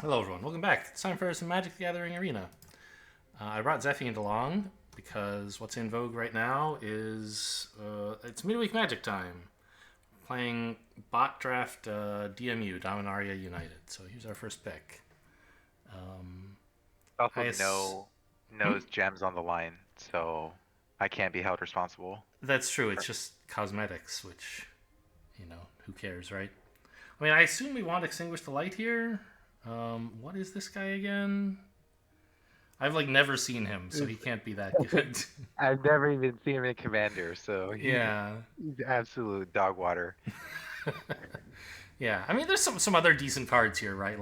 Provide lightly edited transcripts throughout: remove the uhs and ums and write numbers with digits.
Hello, everyone. Welcome back. It's time for some Magic the Gathering Arena. I brought Zephiant along because what's in vogue right now is it's midweek Magic time. Playing bot draft DMU, Dominaria United. So here's our first pick. Also, I ass- hmm? gems on the line, so I can't be held responsible. That's true. It's just cosmetics, which, who cares, right? I mean, I assume we want to extinguish the light here. What is this guy again? I've never seen him, so he can't be that good. I've never even seen him in Commander, so Yeah. he's absolute dog water. Yeah, I mean, there's some other decent cards here, right?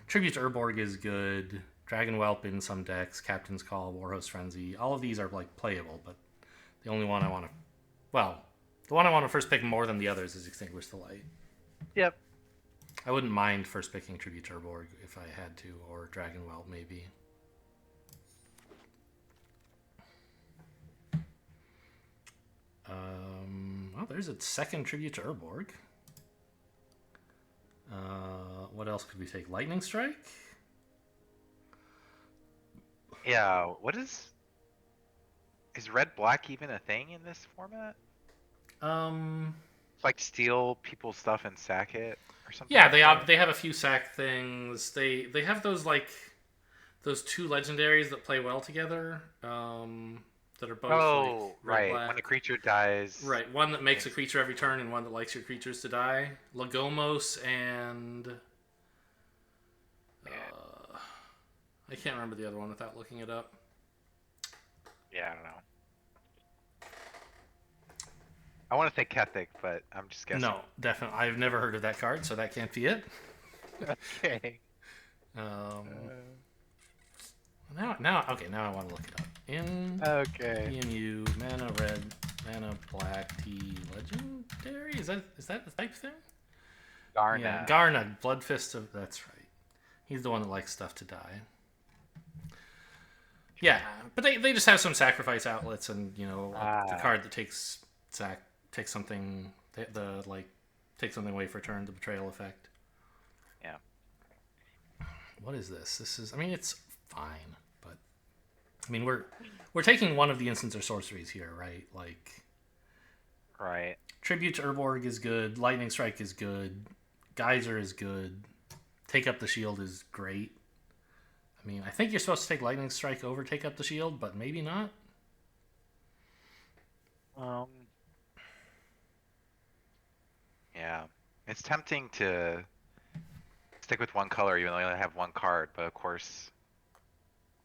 Tribute to Urborg is good. Dragon Whelp in some decks, Captain's Call, Warhost Frenzy. All of these are playable, but the only one I want to, well, the one I want to first pick more than the others is Extinguish the Light. Yep. I wouldn't mind first picking Tribute to Urborg if I had to, or Dragon Whelp maybe. Well, there's a second Tribute to Urborg. What else could we take? Lightning Strike? Yeah. Is red black even a thing in this format? Um, It's like steal people's stuff and sack it or something yeah, like that. they have a few sack things. They have those two legendaries that play well together. That are both Oh, red right. When a black. creature dies, Right, one that makes a things. creature every turn and one that likes your creatures to die. Lagomos and Man, I can't remember the other one without looking it up. yeah, I don't know. I want to say Kethic, but I'm just guessing. No, definitely. I've never heard of that card, so that can't be it. Okay. Um, Uh, okay, now I want to look it up. In okay. DMU, mana red, mana black, T legendary. Is that the type thing? Yeah, Garna. Garna, Blood Fist of. That's right. He's the one that likes stuff to die. Yeah, Okay. but they just have some sacrifice outlets, and the Ah, card that takes something take something away for a turn, the betrayal effect. yeah. What is this? This is, I mean, it's fine, but I mean, we're taking one of the instants or sorceries here, right? Like Right. Tribute to Urborg is good, Lightning Strike is good, Geyser is good, Take Up the Shield is great. I mean, I think you're supposed to take Lightning Strike over Take Up the Shield, but maybe not. Um, yeah. It's tempting to stick with one color even though you only have one card, but of course,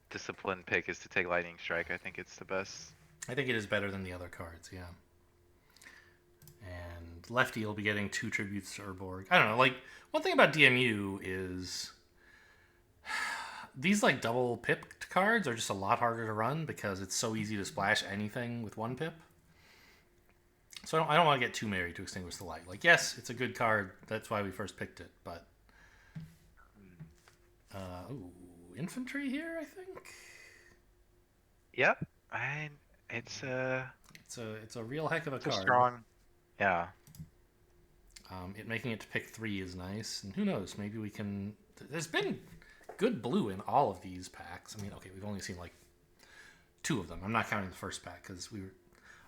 disciplined pick is to take Lightning Strike. I think it's the best. I think it is better than the other cards, yeah. And Lefty will be getting two tributes to Urborg. I don't know. One thing about DMU is these double pipped cards are just a lot harder to run because it's so easy to splash anything with one pip. So I don't want to get too married to Extinguish the Light. Yes, it's a good card. That's why we first picked it. But ooh, infantry here, I think. Yep. I it's a It's a real heck of a it's a card. strong. Yeah. It making it to pick 3 is nice, and who knows? Maybe we can. There's been good blue in all of these packs. I mean, okay, we've only seen 2 of them. I'm not counting the first pack because we were.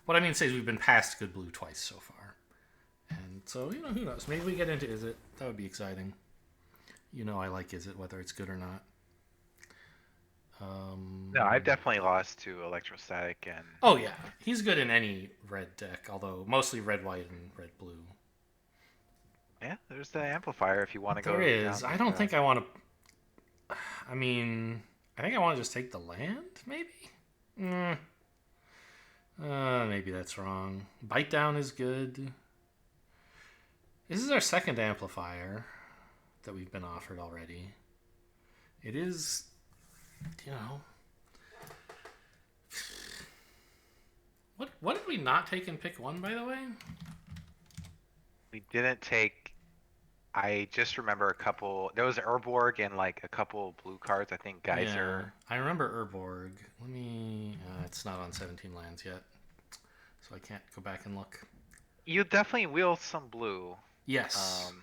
What I mean to say is we've been past good blue twice so far, and so who knows? Maybe we get into Is It. That would be exciting. I like Is It whether it's good or not. No, I've definitely lost to Electrostatic and Oh yeah, he's good in any red deck, although mostly red white and red blue. yeah, there's the amplifier if you want to There go down is. I don't the think I want to. I mean, I think I want to just take the land, maybe. Mm, maybe that's wrong. Bite down is good. This is our second amplifier that we've been offered already. It is, you know, what did we not take in pick 1, by the way? we didn't take. I just remember a couple. There was Urborg and a couple blue cards. I think Yeah, Geyser. I remember Urborg. Let me. It's not on 17 lands yet, so I can't go back and look. You definitely wheel some blue. Yes. Um,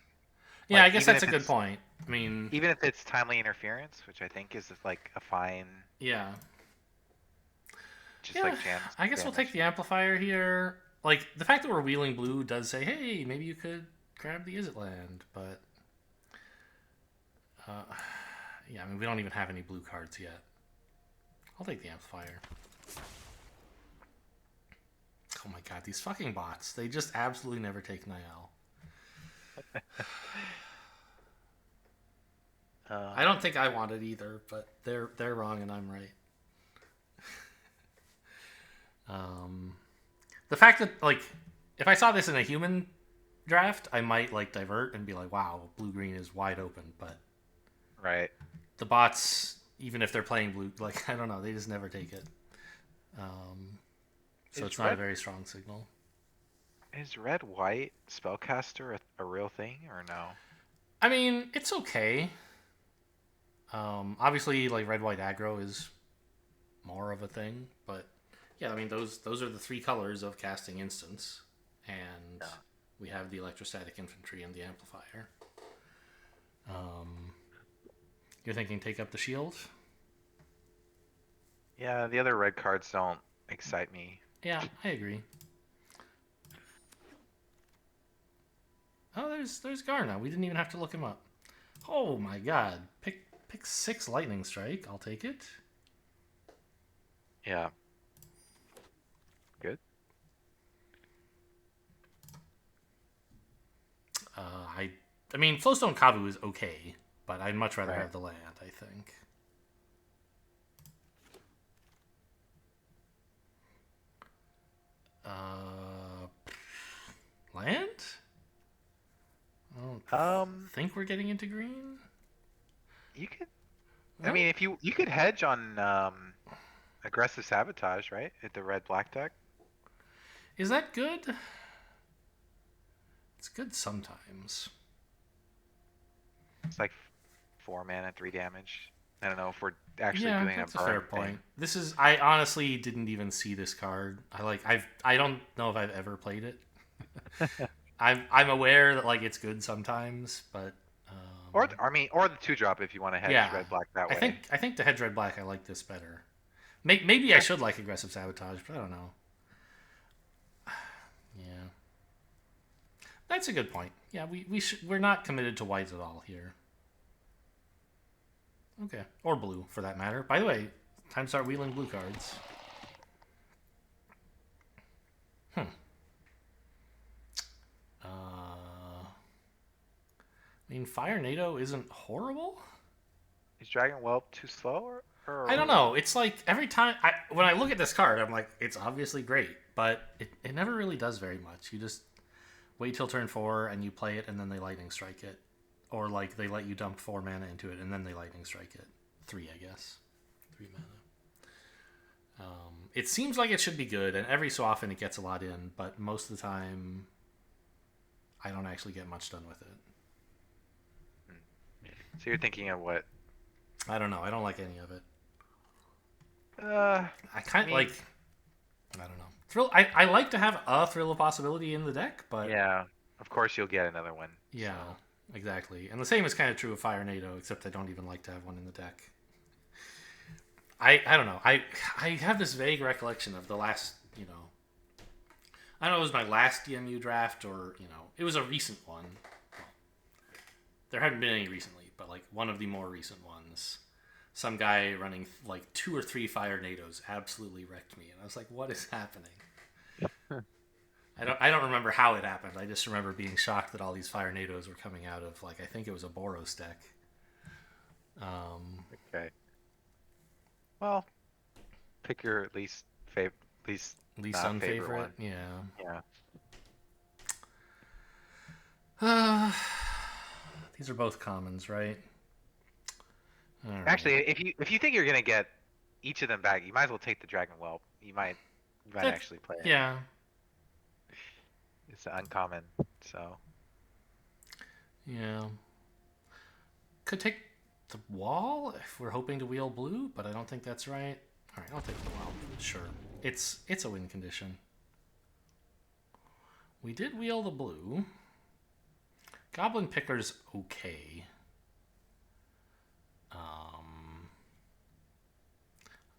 Yeah, I guess even that's if a good it's point. I mean, Even if it's timely interference, which I think is like a fine, yeah. just Yeah, like jams I guess we'll take damage. the amplifier here. Like, the fact that we're wheeling blue does say, hey, maybe you could grab the Is It land, but uh, yeah, I mean, we don't even have any blue cards yet. I'll take the amplifier. Oh my god, these fucking bots. They just absolutely never take Niall. I don't think I want it either, but they're wrong and I'm right. Um, the fact that, like, if I saw this in a human draft, I might, like, divert and be like, wow, blue-green is wide open, but Right. the bots, even if they're playing blue, like, I don't know, they just never take it. So Is it's not a red very strong signal. is red white spellcaster a real thing or no? I mean, it's okay. Obviously, like, red white aggro is more of a thing, but yeah, I mean, those are the three colors of casting instance, and Yeah. we have the electrostatic infantry and the amplifier. You're thinking take up the shield? Yeah, the other red cards don't excite me. Yeah, I agree. Oh, there's Garna. We didn't even have to look him up. Oh my god. Pick 6 lightning strike. I'll take it. Yeah. Good. I mean, Flowstone Kavu is okay, but I'd much rather Right. have the land, I think. Uh Land? I don't Um, think we're getting into green. you could. I Huh? mean, if you could hedge on aggressive sabotage, right? At the red black deck. Is that good? It's good sometimes. It's like 4 mana, 3 damage. I don't know if we're actually Yeah, doing a that's a fair burn thing. point. This is I honestly didn't even see this card. I don't know if I've ever played it. I'm aware that like it's good sometimes, but Or I mean, or the 2-drop if you want to hedge yeah, red black that I think way. I think the hedge red black I like this better. Maybe I Okay. should like aggressive sabotage, but I don't know. Yeah, that's a good point. Yeah, we're not committed to white at all here. Okay, or blue for that matter. By the way, time to start wheeling blue cards. Hmm. I mean, Fire NATO isn't horrible. Is Dragon Whelp too slow I don't or know. It's like every time when I look at this card, I'm like, it's obviously great, but it never really does very much. You just wait till turn 4 and you play it, and then they lightning strike it, or like they let you dump 4 mana into it and then they lightning strike it. 3, I guess. 3 mana. It seems like it should be good, and every so often it gets a lot in, but most of the time, I don't actually get much done with it. so you're thinking of what? I don't know. I don't like any of it. I I kind of mean, like. I don't know. Thrill. I like to have a thrill of possibility in the deck, but yeah, of course you'll get another one. So yeah, exactly. And the same is kind of true of Fire NATO, except I don't even like to have one in the deck. I don't know. I have this vague recollection of the last, I don't know, it was my last DMU draft or, it was a recent one. Well, there haven't been any recently, but like one of the more recent ones. Some guy running like 2 or 3 Fire NATOs absolutely wrecked me, and I was like, "What is happening?" I don't remember how it happened. I just remember being shocked that all these Fire NATOs were coming out of like I think it was a Boros deck. Um, okay. Well, pick your least least not favorite unfavorite, one. yeah. Yeah. Uh, these are both commons, right? All right. Actually, if you think you're gonna get each of them back, you might as well take the Dragon Whelp. You might That, actually play it. yeah, It's uncommon, so yeah. Could take the wall if we're hoping to wheel blue, but I don't think that's right. All right, I'll take the wall. Sure, it's a win condition. We did wheel the blue. Goblin Picker's okay.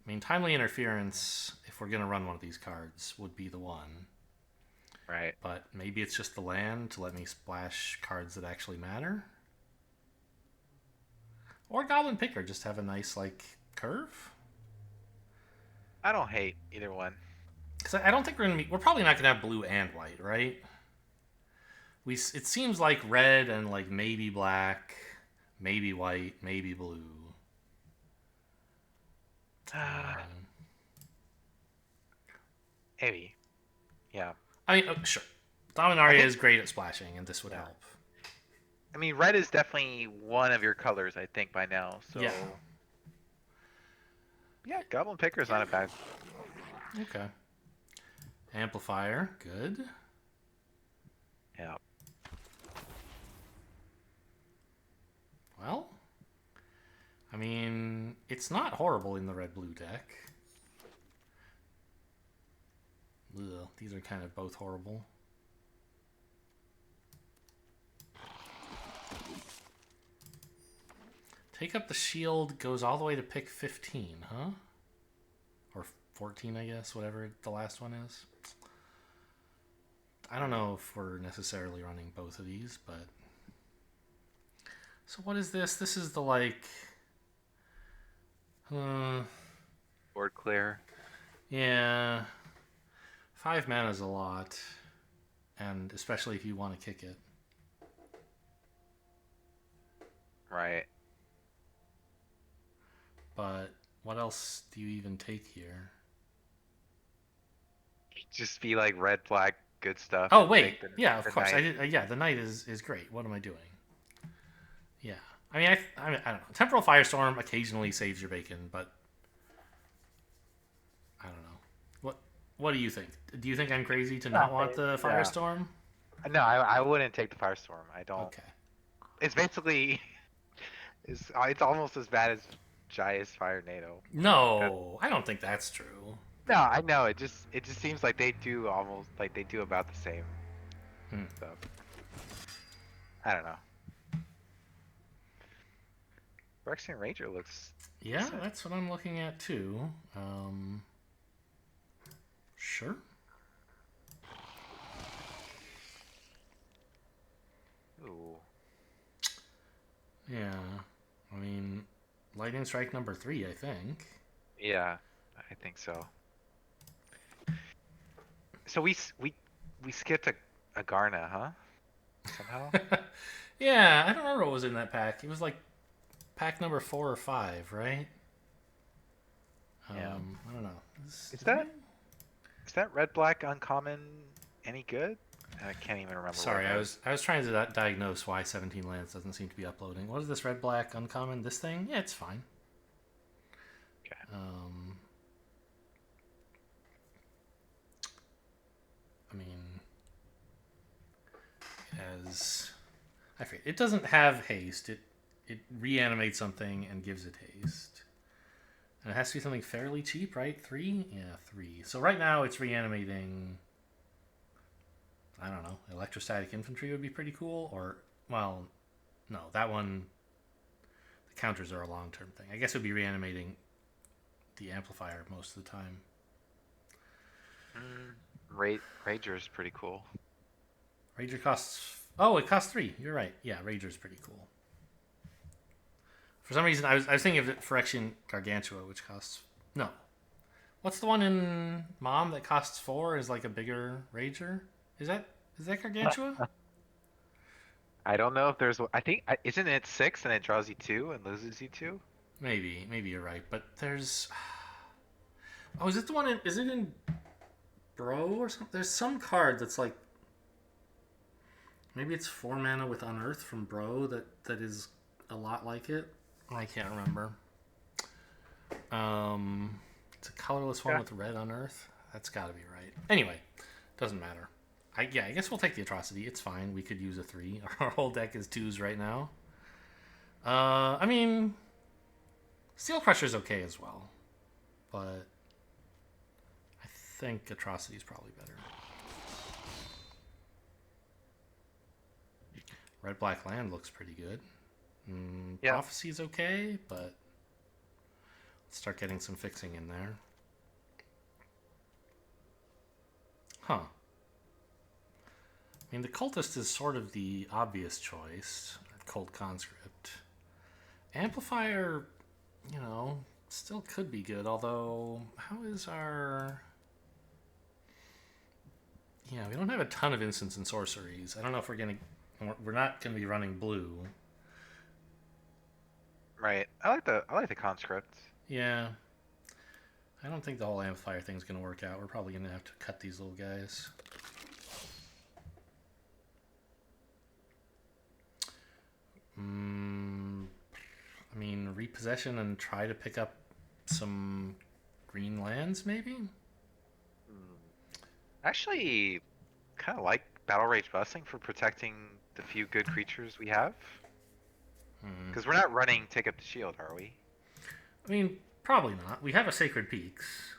I mean, Timely Interference, if we're going to run one of these cards, would be the one. Right. But maybe it's just the land to let me splash cards that actually matter. Or Goblin Picker, just have a nice, like, curve. I don't hate either one. Because I don't think we're probably not going to have blue and white, right? It seems like red and, like, maybe black, maybe white, maybe blue. Maybe. Yeah. I mean, sure. Dominaria think- is great at splashing, and this would help. I mean, red is definitely one of your colors, I think, by now. So Yeah. Yeah, Goblin Picker is not a bad. Okay. Amplifier, good. Yeah. Well, I mean, it's not horrible in the red-blue deck. Ugh, these are kind of both horrible. Take up the shield goes all the way to pick 15, huh? Or 14, I guess, whatever the last one is. I don't know if we're necessarily running both of these, but... So what is this? This is the, like... Board clear. Yeah. 5 mana is a lot. And especially if you want to kick it. Right. But what else do you even take here? Just be like red, black, good stuff. Oh, and wait. take the- Yeah, of the course. knight. Yeah, the knight is great. What am I doing? Yeah. I mean, I don't know. Temporal Firestorm occasionally saves your bacon, but I don't know. What do you think? Do you think I'm crazy to not want the Firestorm? No, I wouldn't take the Firestorm. I don't. Okay. It's basically it's almost as bad as Jaya's Fire NATO. No, I don't think that's true. No, I know. It just seems like they do about the same stuff. I don't know. Phyrexian Ranger looks. Yeah, decent. that's what I'm looking at too. Sure. Ooh. Yeah. I mean, Lightning Strike number 3, I think. Yeah, I think so. So we skipped a Garna, huh? Somehow. Yeah, I don't remember what was in that pack. It was like pack number 4 or 5, right? Yeah. I don't know. Is that red black uncommon any good? I can't even remember. Sorry, what it I was trying to diagnose why 17 lands doesn't seem to be uploading. What is this red black uncommon? This thing? Yeah, it's fine. Okay. I mean, I forget. It doesn't have haste. It reanimates something and gives it haste. And it has to be something fairly cheap, right? 3? Yeah, 3. So right now it's reanimating, I don't know, electrostatic infantry would be pretty cool. Or, well, no, that one, the counters are a long-term thing. I guess it would be reanimating the amplifier most of the time. Rager is pretty cool. Rager costs... Oh, it costs 3. You're right. Yeah, Rager's pretty cool. For some reason, I was thinking of Phyrexian Gargantua, which costs... No. What's the one in Mom that costs 4 is like a bigger Rager? Is that Gargantua? I don't know if there's. I think isn't it 6 and it draws you 2 and loses you 2? Maybe you're right. But there's... Oh, is it the one in... Is it in Bro or something? There's some card that's like... Maybe it's 4 mana with Unearth from Bro that is a lot like it. I can't remember. It's a colorless one with red Unearth. That's got to be right. Anyway, doesn't matter. I guess we'll take the Atrocity. It's fine. We could use a 3. Our whole deck is 2s right now. I mean, Steel Crusher's okay as well, but I think Atrocity's probably better. Red Black Land looks pretty good. Yeah. Prophecy's okay, but Start getting some fixing in there. Huh. I mean, the cultist is sort of the obvious choice. Cold conscript. Amplifier, still could be good. Although, how is our... Yeah, we don't have a ton of instants and sorceries. I don't know if we're not gonna be running blue. Right. I like the conscript. Yeah. I don't think the whole amplifier thing's gonna work out. We're probably gonna have to cut these little guys. I mean, repossession and try to pick up some green lands, maybe? Actually, kind of like Battle Rage Busting for protecting the few good creatures we have. Because we're not running Take Up the Shield, are we? I mean, probably not. We have a Sacred Peaks.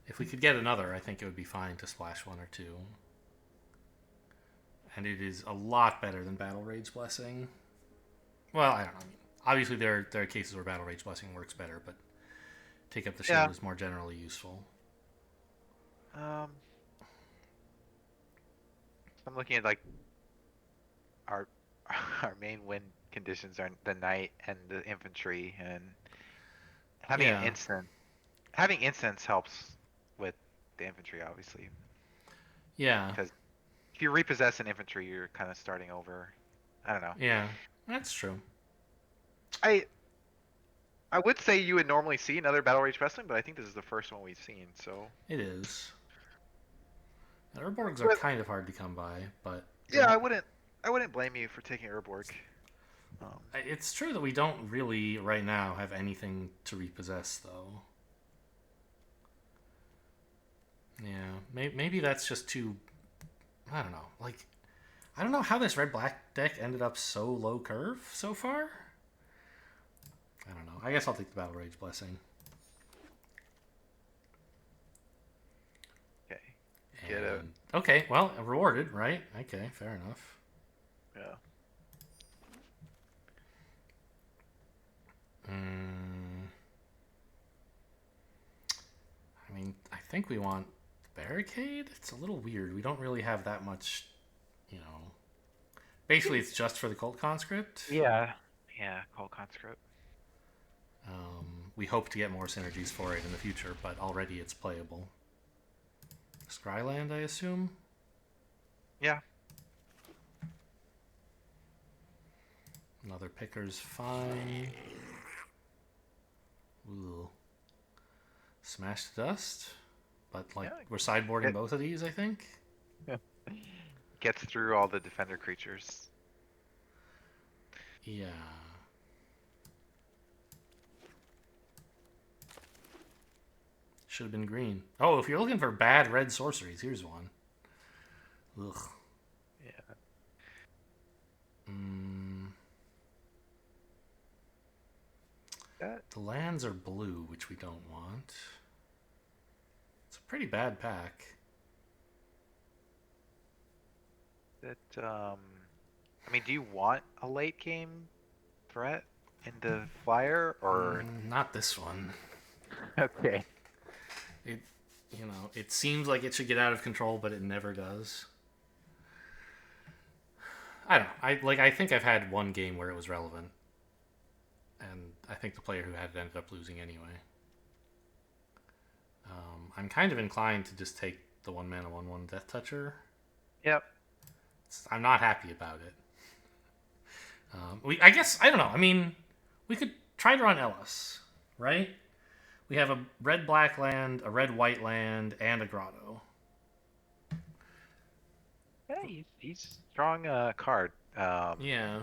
If we could get another, I think it would be fine to splash one or two. And it is a lot better than Battle Rage Blessing. Well, I don't know. I mean, obviously, there are cases where Battle Rage Blessing works better, but Take Up the Shield is more generally useful. I'm looking at like our main win conditions are the knight and the infantry, and having an instant, having instants helps with the infantry, obviously. Yeah. Because if you repossess an infantry, you're kind of starting over. I don't know. Yeah, that's true. I would say you would normally see another Battle Rage Wrestling, but I think this is the first one we've seen, so. It is. Urborgs are kind of hard to come by, but... Yeah, I wouldn't blame you for taking Urborg. It's true that we don't really, right now, have anything to repossess, though. Yeah, maybe that's just too... I don't know. Like, I don't know how this red-black deck ended up so low curve so far. I don't know. I guess I'll take the Battle Rage Blessing. Okay. Get it. Okay, well, rewarded, right? Okay, fair enough. Yeah. I mean, I think we want Barricade? It's a little weird. We don't really have that much, Basically, it's just for the Cult Conscript. Yeah, Cult Conscript. We hope to get more synergies for it in the future, but already it's playable. Scryland, I assume? Yeah. Another picker's fine. Ooh. Smash to dust? But, we're sideboarding both of these, I think? Yeah. Gets through all the defender creatures. Yeah. Should have been green. Oh, if you're looking for bad red sorceries, here's one. Ugh. Yeah. The lands are blue, which we don't want. It's a pretty bad pack. I mean, do you want a late game threat in the flyer, or not this one? Okay. It seems like it should get out of control, but it never does. I don't know. I think I've had one game where it was relevant, and I think the player who had it ended up losing anyway. I'm kind of inclined to just take the 1-mana 1/1 Death Toucher. Yep. I'm not happy about it. I guess, I don't know. I mean, we could try to run Ellis, right? We have a red-black land, a red-white land, and a grotto. Yeah, he's strong card. Yeah.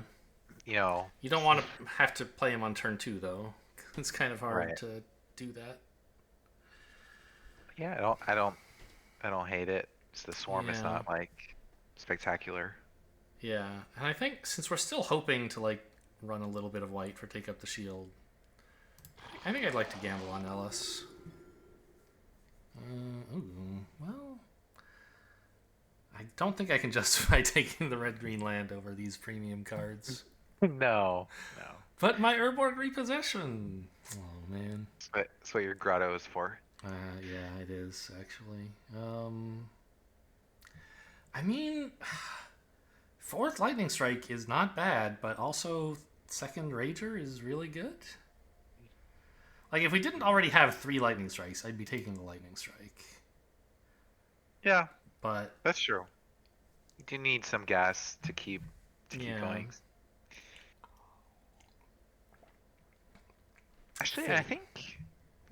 You don't want to have to play him on turn 2, though. It's kind of hard to do that. Yeah, I don't hate it. It's the swarm is not spectacular. Yeah, and I think since we're still hoping to run a little bit of white for Take Up the Shield, I think I'd like to gamble on Ellis. Well, I don't think I can justify taking the red-green land over these premium cards. No. But my Urborg Repossession. Oh. man. That's what your grotto is for. Yeah, it is actually. I mean, fourth lightning strike is not bad, but also second rager is really good. Like if we didn't already have three lightning strikes, I'd be taking the lightning strike. Yeah, But that's true. You do need some gas to keep yeah, going. I Actually, feel I think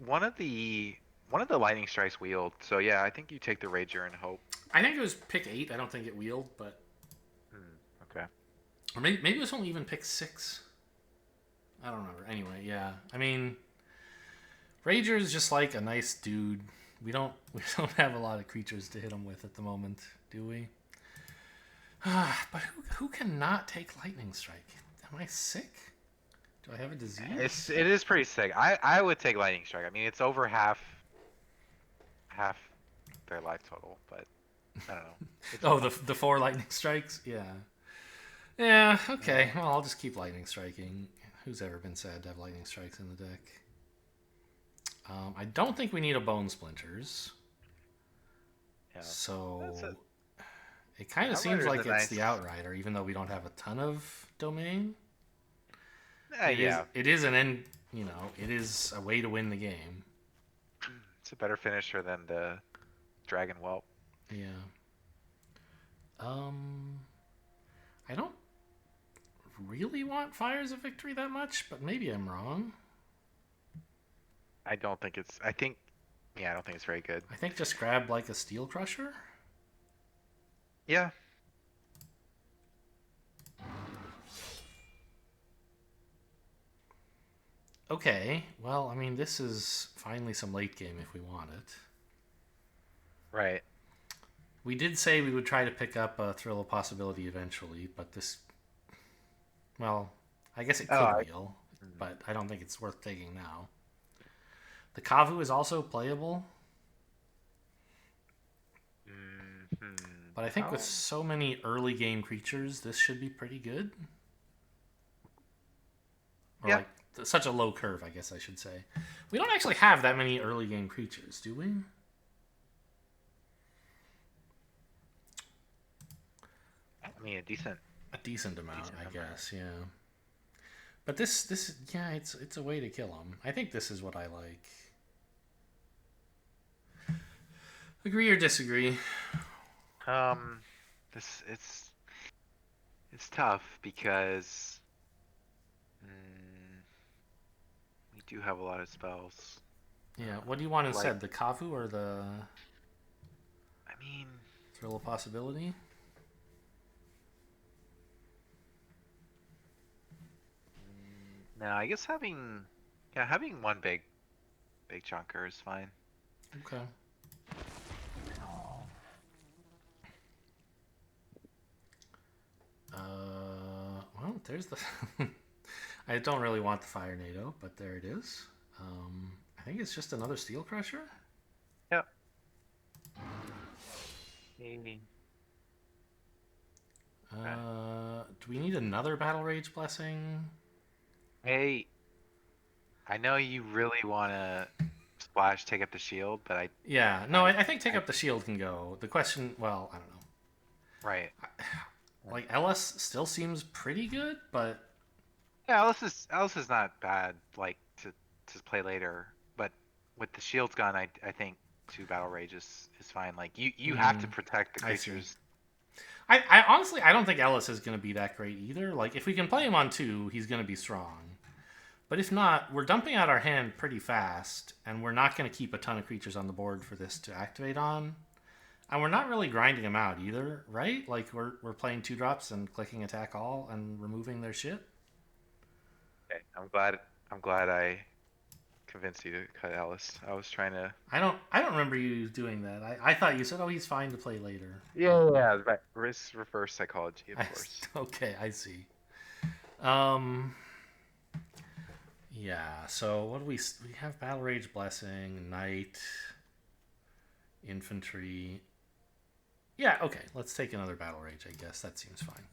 one of the one of the lightning strikes wheeled. So yeah, I think you take the rager and hope. I think it was pick 8. I don't think it wheeled, but Okay. or maybe it was only even pick 6. I don't remember. Anyway, yeah. I mean, Rager is just like a nice dude. We don't have a lot of creatures to hit him with at the moment, do we? But who cannot take lightning strike? Am I sick? Do I have a disease? It is pretty sick. I would take lightning strike. I mean, it's over half their life total, but I don't know. It's Oh, fun. the 4 lightning strikes. Yeah. Yeah. Okay. Well, I'll just keep lightning striking. Who's ever been sad to have lightning strikes in the deck? I don't think we need a bone splinters. Yeah. So it kind of seems Outrider's like a it's the nice. outrider, even though we don't have a ton of domain. It is. Yeah, It is an end. You know, it is a way to win the game. it's a better finisher than the dragon whelp. Yeah. Um, I don't really want Fires of Victory that much, but maybe I'm wrong. I don't think it's. I think. Yeah, I don't think it's very good. I think just grab like a Steel Crusher. Yeah. Okay. Well, I mean, this is finally some late game if we want it. Right. We did say we would try to pick up a Thrill of Possibility eventually, but this. Well, I guess it Oh. could wheel, but I don't think it's worth taking now. The Kavu is also playable, but I think with so many early game creatures, this should be pretty good. Or Yeah. like such a low curve, I guess I should say. We don't actually have that many early game creatures, do we? I mean, a decent. A decent amount, Decent I number. guess. Yeah. But this yeah, it's a way to kill them. I think this is what I like. Agree or disagree? This it's tough because we do have a lot of spells. Yeah. What do you want Like- instead, the Kavu or the I mean, Thrill of Possibility? no, I guess having one big chunker is fine. Okay. Well, there's the. I don't really want the Fire NATO, but there it is. I think it's just another Steel Crusher. Yep. Maybe. Do we need another Battle Rage Blessing? Hey, I know you really want to splash take up the shield, but Yeah, no, I think Take Up the Shield can go. The question, well, I don't know. right. Like, Ellis still seems pretty good, but Yeah, Alice is not bad like to play later, but with the shields gone, I think 2 battle rage is fine. Like you have to protect the I see. creatures. I honestly, I don't think Ellis is going to be that great either. Like, if we can play him on 2, he's going to be strong. But if not, we're dumping out our hand pretty fast, and we're not going to keep a ton of creatures on the board for this to activate on. And we're not really grinding them out either, right? Like, we're playing 2 drops and clicking attack all and removing their shit. Okay, I'm glad I convinced you to cut Alice. I was trying to. I don't remember you doing that. I thought you said, oh, he's fine to play later. Yeah, right. Reverse psychology, of course. Okay, I see. Yeah, so what do we have? Battle Rage Blessing, Knight, Infantry. Yeah, okay, let's take another Battle Rage, I guess. That seems fine.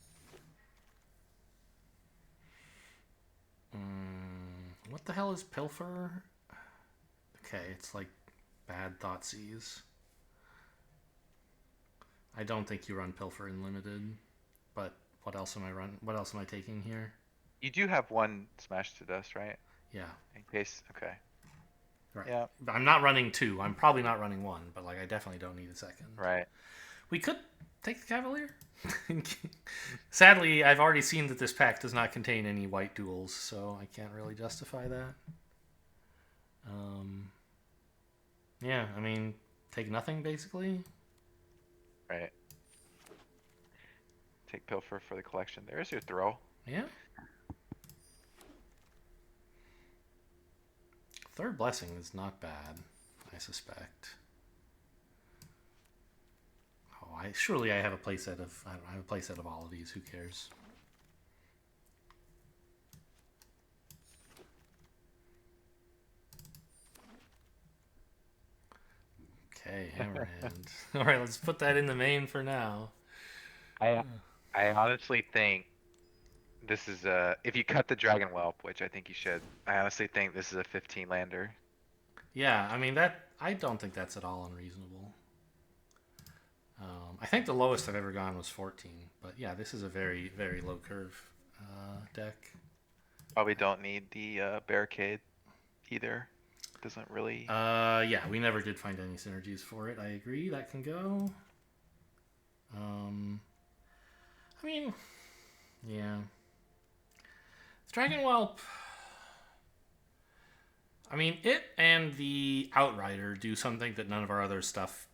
What the hell is Pilfer? Okay, it's like bad Thoughtseize. I don't think you run Pilfer in limited, but what else am I run? What else am I taking here? You do have one Smash to Dust, right? Yeah, In case. Okay. right. Yeah. I'm not running 2. I'm probably not running 1, but like I definitely don't need a second. Right. We could take the Cavalier. Sadly, I've already seen that this pack does not contain any white duels, so I can't really justify that. Yeah, I mean, take nothing basically. Right. Take Pilfer for the collection. There's your throw. Yeah. Third Blessing is not bad, I suspect. Oh, surely I have a playset of I have a playset of all of these. Who cares? Okay, Hammerhand. All right, let's put that in the main for now. I honestly think this is if you cut the Dragon Whelp, which I think you should. I honestly think this is a 15 lander. Yeah, I mean I don't think that's at all unreasonable. I think the lowest I've ever gone was 14, but yeah, this is a very very low curve deck. Probably don't need the barricade either. Doesn't really. Yeah, we never did find any synergies for it. I agree. That can go. I mean, yeah. Dragon Whelp. I mean, it and the Outrider do something that none of our other stuff.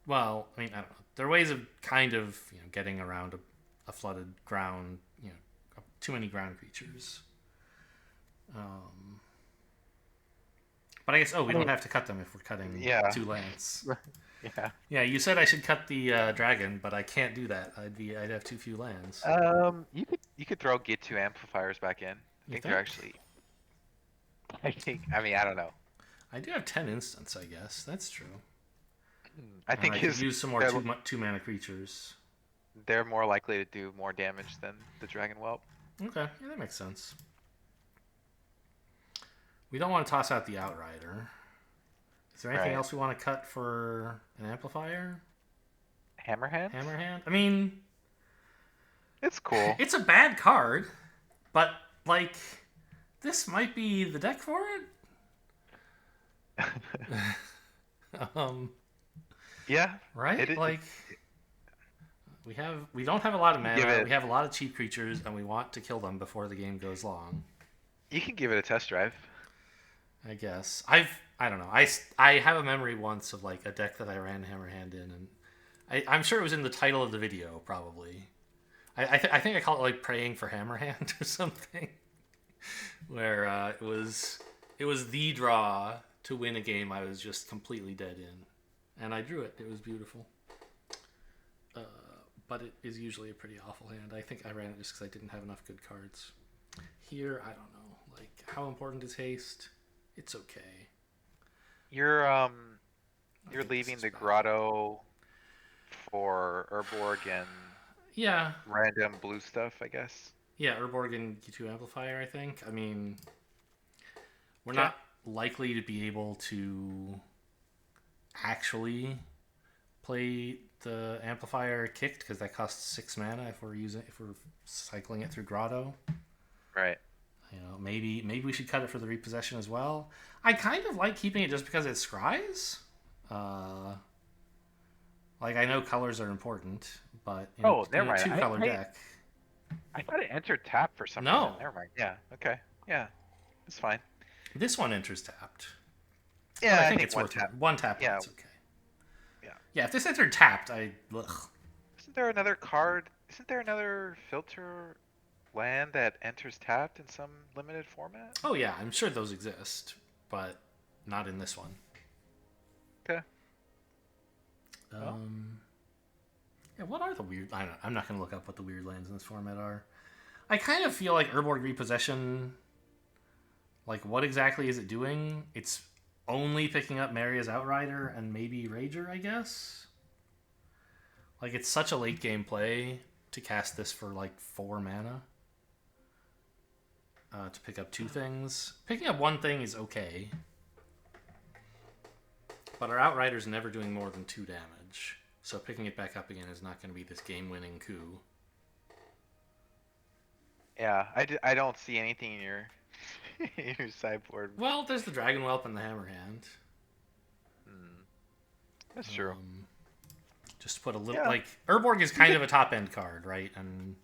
Well, I mean, I don't know. There are ways of kind of getting around a flooded ground. Too many ground creatures. But I guess we don't have to cut them if we're cutting 2 lands. Yeah. Yeah, you said I should cut the dragon, but I can't do that. I'd have too few lands. You could throw get 2 amplifiers back in. I think they're actually. I mean, I don't know. I do have 10 instants, I guess. That's true. I think I could use some more 2 mana creatures. They're more likely to do more damage than the Dragon Whelp. Okay, yeah, that makes sense. We don't want to toss out the Outrider. Is there anything else we want to cut for an amplifier? Hammerhand? I mean, it's cool. It's a bad card, but like this might be the deck for it. Yeah. Right? We don't have a lot of mana. We have a lot of cheap creatures, and we want to kill them before the game goes long. You can give it a test drive. I guess I don't know. I have a memory once of like a deck that I ran Hammerhand in, and I'm sure it was in the title of the video probably. I think I call it like praying for Hammerhand or something, where it was the draw to win a game I was just completely dead in, and I drew it. It was beautiful. But it is usually a pretty awful hand. I think I ran it just because I didn't have enough good cards. Here, I don't know. Like, how important is haste? It's okay. You're leaving the grotto for Urborg and random blue stuff, I guess. Yeah, Urborg and G2 Amplifier, I think. I mean, we're not likely to be able to actually play the Amplifier kicked because that costs 6 mana if we're cycling it through grotto. Right. Maybe we should cut it for the repossession as well. I kind of like keeping it just because it scries. Like I know colors are important, but never mind. 2-color deck. I thought it entered tap for some reason. Never mind. Yeah. Okay. Yeah. It's fine. This one enters tapped. Yeah, I think it's worth it. 1 tap. Yeah. It's okay. Yeah. Yeah. If this entered tapped, ugh. Isn't there another card? Isn't there another filter land that enters tapped in some limited format? Oh yeah, I'm sure those exist, but not in this one. Okay. Yeah, what are the weird? I'm not gonna look up what the weird lands in this format are. I kind of feel like Urborg Repossession. Like, what exactly is it doing? It's only picking up Maria's Outrider and maybe Rager, I guess. Like, it's such a late game play to cast this for like 4 mana. To pick up 2 things. Picking up 1 thing is okay. but our Outrider's never doing more than 2 damage. So picking it back up again is not going to be this game-winning coup. Yeah, I don't see anything in your in your sideboard. Well, there's the Dragon Whelp and the Hammerhand. That's true. Just put a little, like, Urborg is kind of a top-end card, right? And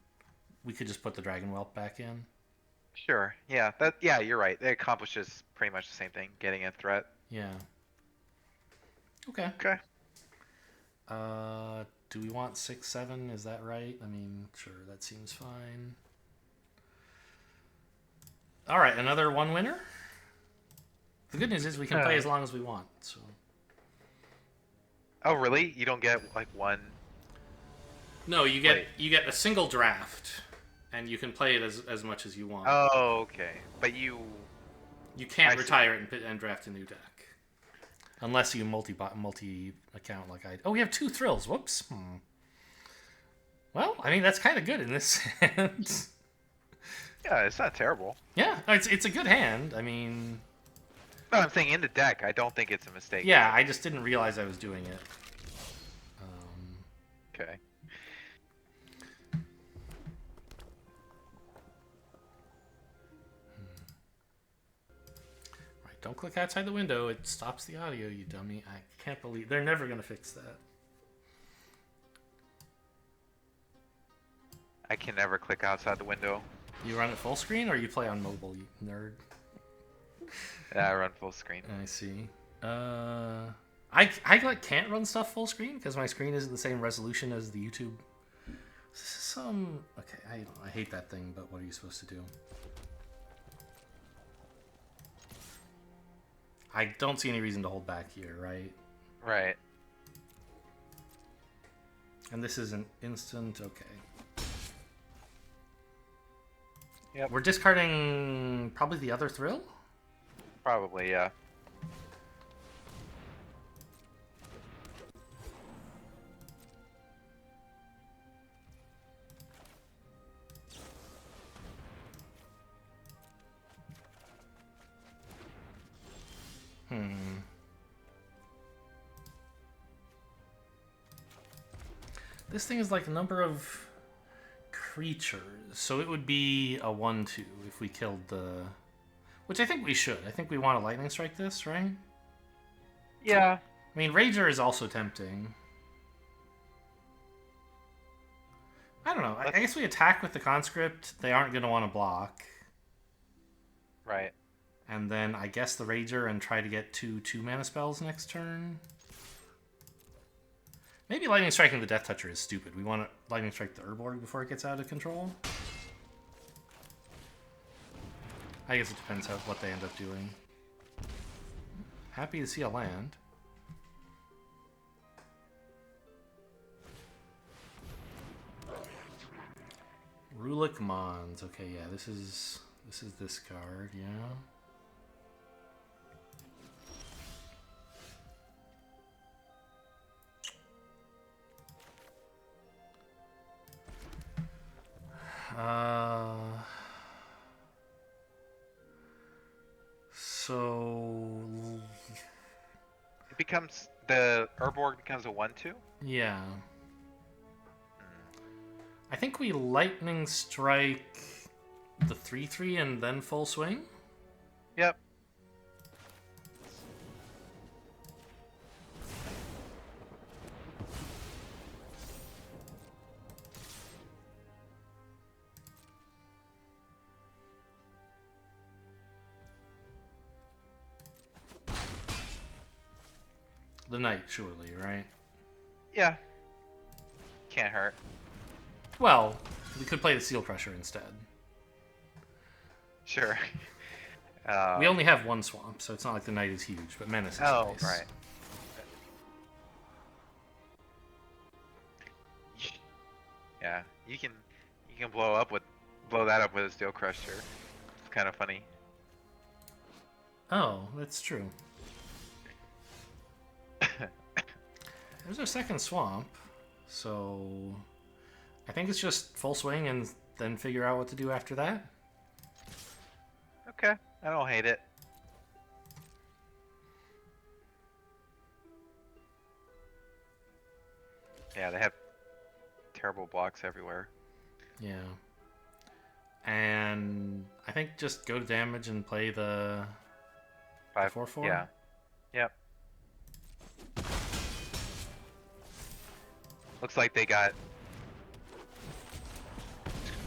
we could just put the Dragon Whelp back in. Sure. Yeah. You're right. It accomplishes pretty much the same thing. Getting a threat. Yeah. Okay. Okay. Do we want 6/7? Is that right? I mean, sure, that seems fine. All right, another 1 winner. The good news is we can play as long as we want. So. Oh, really? You don't get like one? No, you get a single draft, and you can play it as much as you want. Oh, okay. But you can't retire it and draft a new deck. Unless you multi-account like I... Oh, we have 2 thrills. Whoops. Well, I mean, that's kind of good in this sense. Yeah, it's not terrible. Yeah, it's a good hand. I mean... No, I'm saying in the deck, I don't think it's a mistake. Yeah, I just didn't realize I was doing it. Okay. Right, don't click outside the window. It stops the audio, you dummy. I can't believe... They're never going to fix that. I can never click outside the window. You run it full screen or you play on mobile, you nerd? Yeah, I run full screen. I see. I like can't run stuff full screen because my screen isn't the same resolution as the YouTube. Okay, I hate that thing, but what are you supposed to do? I don't see any reason to hold back here, right? Right. And this is an instant. Okay. Yep. We're discarding probably the other thrill? Probably, yeah. This thing is like a number of creatures, so it would be a 1/2 if we killed the... Which I think we should. I think we want to lightning strike this, right? Yeah. I mean, Rager is also tempting. I don't know. I guess we attack with the conscript. They aren't going to want to block. Right. And then I guess the Rager and try to get 2 2-mana spells next turn. Maybe lightning striking the Death Toucher is stupid. We want to lightning strike the Urborg before it gets out of control. I guess it depends on what they end up doing. Happy to see a land. Rulik Mons. Okay, yeah, this is this card, yeah. So It becomes... The Urborg becomes a 1/2? yeah. I think we lightning strike the 3/3 and then full swing. Yep. The knight, surely, right? Yeah. Can't hurt. Well, we could play the Seal Crusher instead. Sure. We only have 1 swamp, so it's not like the knight is huge, but Menace is nice. Right. Yeah, you can blow that up with a Steel Crusher. It's kind of funny. Oh, that's true. There's our second swamp, so I think it's just full swing and then figure out what to do after that. Okay, I don't hate it. Yeah, they have terrible blocks everywhere. Yeah. And I think just go to damage and play the 4/4. Yeah. Yep. Looks like they got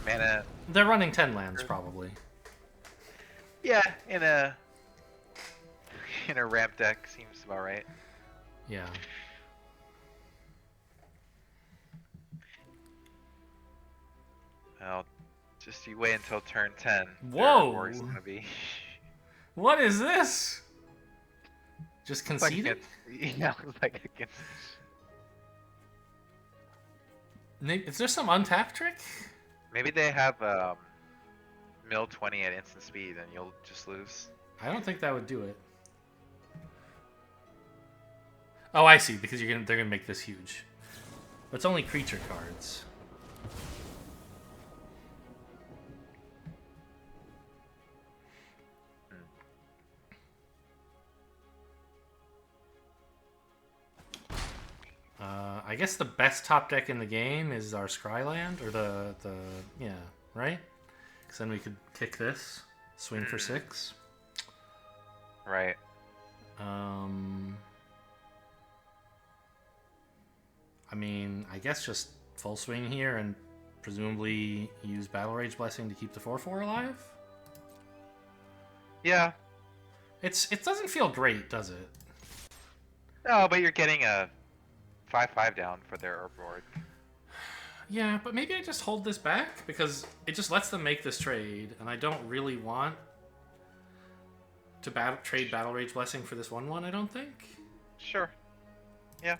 mana. They're running 10 lands probably. Yeah, in a ramp deck seems about right. Yeah. Well, just you wait until turn 10. Whoa! Their gonna be. What is this? Just conceded? Yeah, like against. Is there some untap trick? Maybe they have mill 20 at instant speed, and you'll just lose. I don't think that would do it. Oh, I see. Because they're gonna make this huge. But it's only creature cards. I guess the best top deck in the game is our Scryland, or yeah, right? Because then we could kick this, swing for 6. Right. I mean, I guess just full swing here and presumably use Battle Rage Blessing to keep the 4/4 alive? Yeah. It doesn't feel great, does it? No, but you're getting a 5/5 down for their herb board. Yeah, but maybe I just hold this back because it just lets them make this trade, and I don't really want to trade Battle Rage Blessing for this 1/1, I don't think. Sure. Yeah.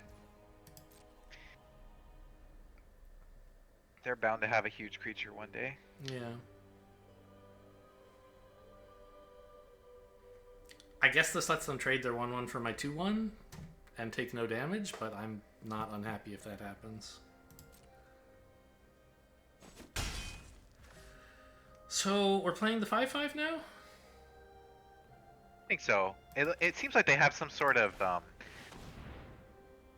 They're bound to have a huge creature one day. Yeah. I guess this lets them trade their 1/1 for my 2/1 and take no damage, but I'm not unhappy if that happens. So we're playing the 5/5 now? I think so. It seems like they have some sort of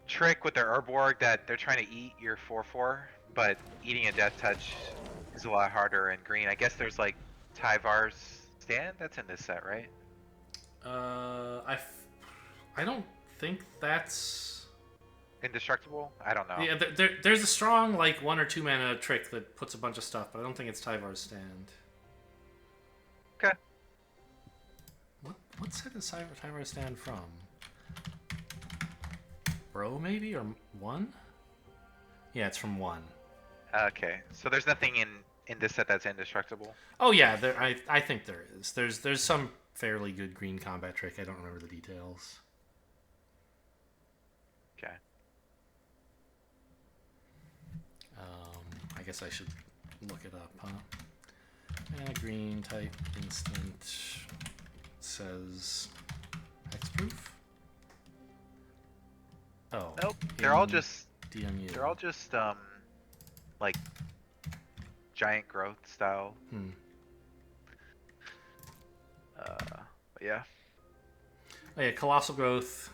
trick with their Urborg that they're trying to eat your 4/4, but eating a Death Touch is a lot harder in green. I guess there's like Tyvar's Stand that's in this set, right? I don't think that's Indestructible? I don't know. Yeah, there's a strong like 1 or 2 mana trick that puts a bunch of stuff, but I don't think it's Tyvar's Stand. Okay. What set is Tyvar's Stand from? Bro, maybe, or 1? Yeah, it's from 1. Okay, so there's nothing in this set that's indestructible. Oh yeah, I think there is. There's some fairly good green combat trick. I don't remember the details. Okay. I guess I should look it up, huh? And a green type instant says hexproof. Oh. Nope. They're all just DMU. They're all just like giant growth style. But yeah. Oh yeah, colossal growth.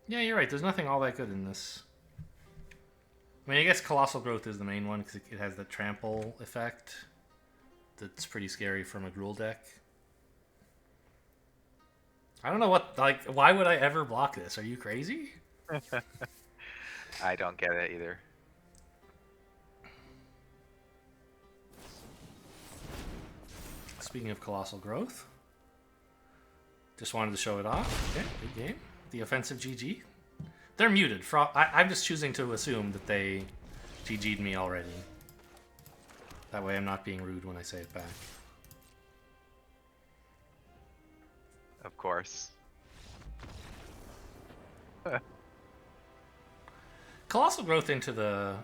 Yeah, you're right. There's nothing all that good in this. I mean, I guess colossal growth is the main one because it has the trample effect. That's pretty scary from a Gruul deck. I don't know why would I ever block this? Are you crazy? I don't get it either. Speaking of colossal growth, just wanted to show it off. Okay, good game. The offensive GG. They're muted. I'm just choosing to assume that they GG'd me already. That way I'm not being rude when I say it back. Of course. Colossal growth into the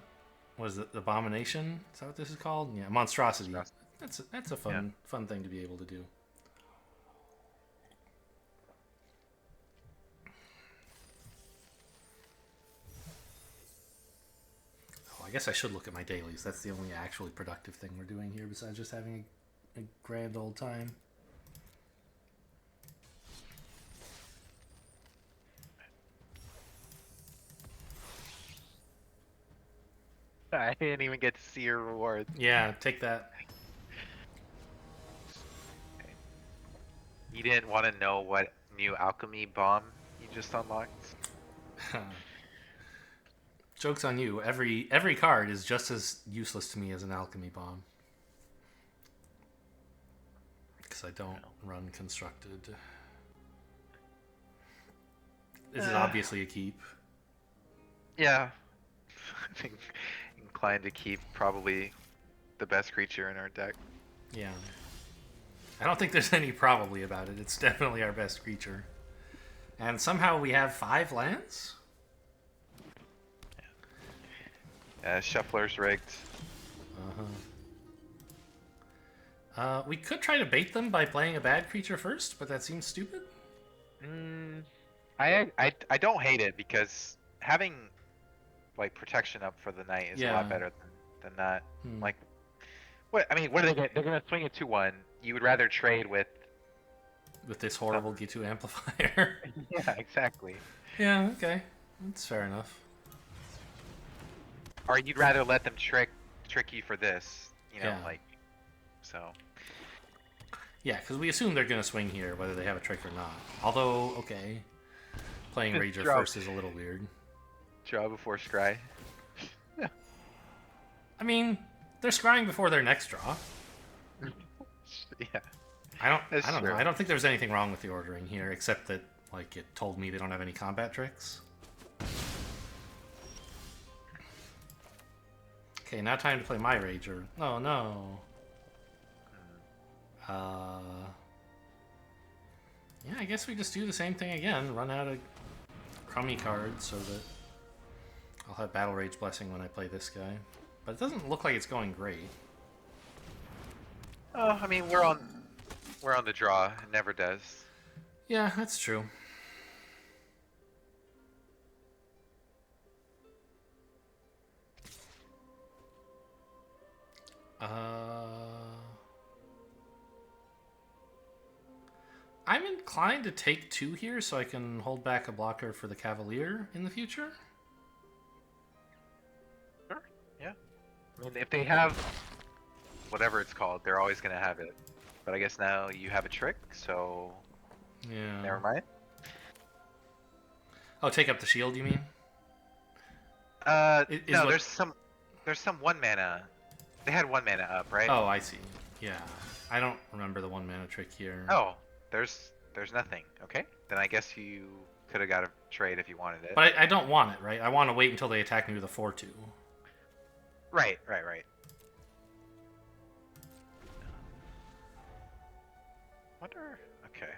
abomination? Is that what this is called? Yeah, monstrosity. That's a fun thing to be able to do. Oh, I guess I should look at my dailies. That's the only actually productive thing we're doing here besides just having a grand old time. I didn't even get to see your rewards. Yeah, take that. You didn't want to know what new alchemy bomb you just unlocked? Joke's on you. Every card is just as useless to me as an alchemy bomb. Because I don't run constructed. This is obviously a keep. Yeah. I think inclined to keep probably the best creature in our deck. Yeah. I don't think there's any probably about it. It's definitely our best creature. And somehow we have 5 lands? Yeah, Shuffler's rigged. We could try to bait them by playing a bad creature first, but that seems stupid. I don't hate it because having like protection up for the night is a lot better than that. Like, what? I mean, what are they gonna? They're gonna swing a 2/1. You would rather trade with this horrible G2 amplifier. Yeah, exactly. Yeah, okay, that's fair enough. Or you'd rather let them trick you for this, you know, like so. Yeah, because we assume they're gonna swing here, whether they have a trick or not. Although, okay, playing Rager first is a little weird. Draw before scry. I mean, they're scrying before their next draw. Yeah. I don't know. I don't think there's anything wrong with the ordering here, except that like it told me they don't have any combat tricks. Okay, now time to play my Rager. Oh no. Yeah, I guess we just do the same thing again. Run out of crummy cards so that I'll have Battle Rage Blessing when I play this guy. But it doesn't look like it's going great. Oh, I mean, we're on the draw. It never does. Yeah, that's true. I'm inclined to take 2 here so I can hold back a blocker for the Cavalier in the future. Sure, yeah. I mean, if they have whatever it's called, they're always going to have it. But I guess now you have a trick, so yeah. Never mind. Oh, take up the shield, you mean? No, there's some 1 mana. They had 1 mana up, right? Oh, I see. Yeah. I don't remember the 1 mana trick here. Oh, there's nothing. Okay, then I guess you could have got a trade if you wanted it. But I don't want it, right? I want to wait until they attack me with a 4/2. Right. Wonder. Okay.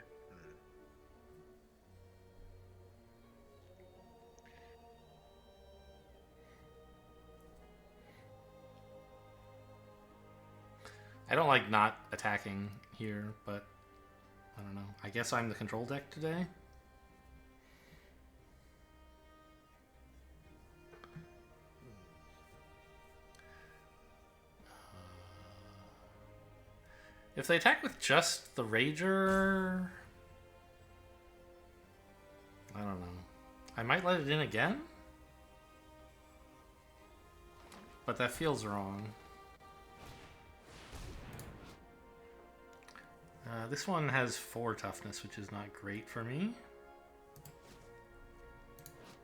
I don't like not attacking here, but I don't know. I guess I'm the control deck today. If they attack with just the Rager, I don't know. I might let it in again, but that feels wrong. This one has 4 toughness, which is not great for me.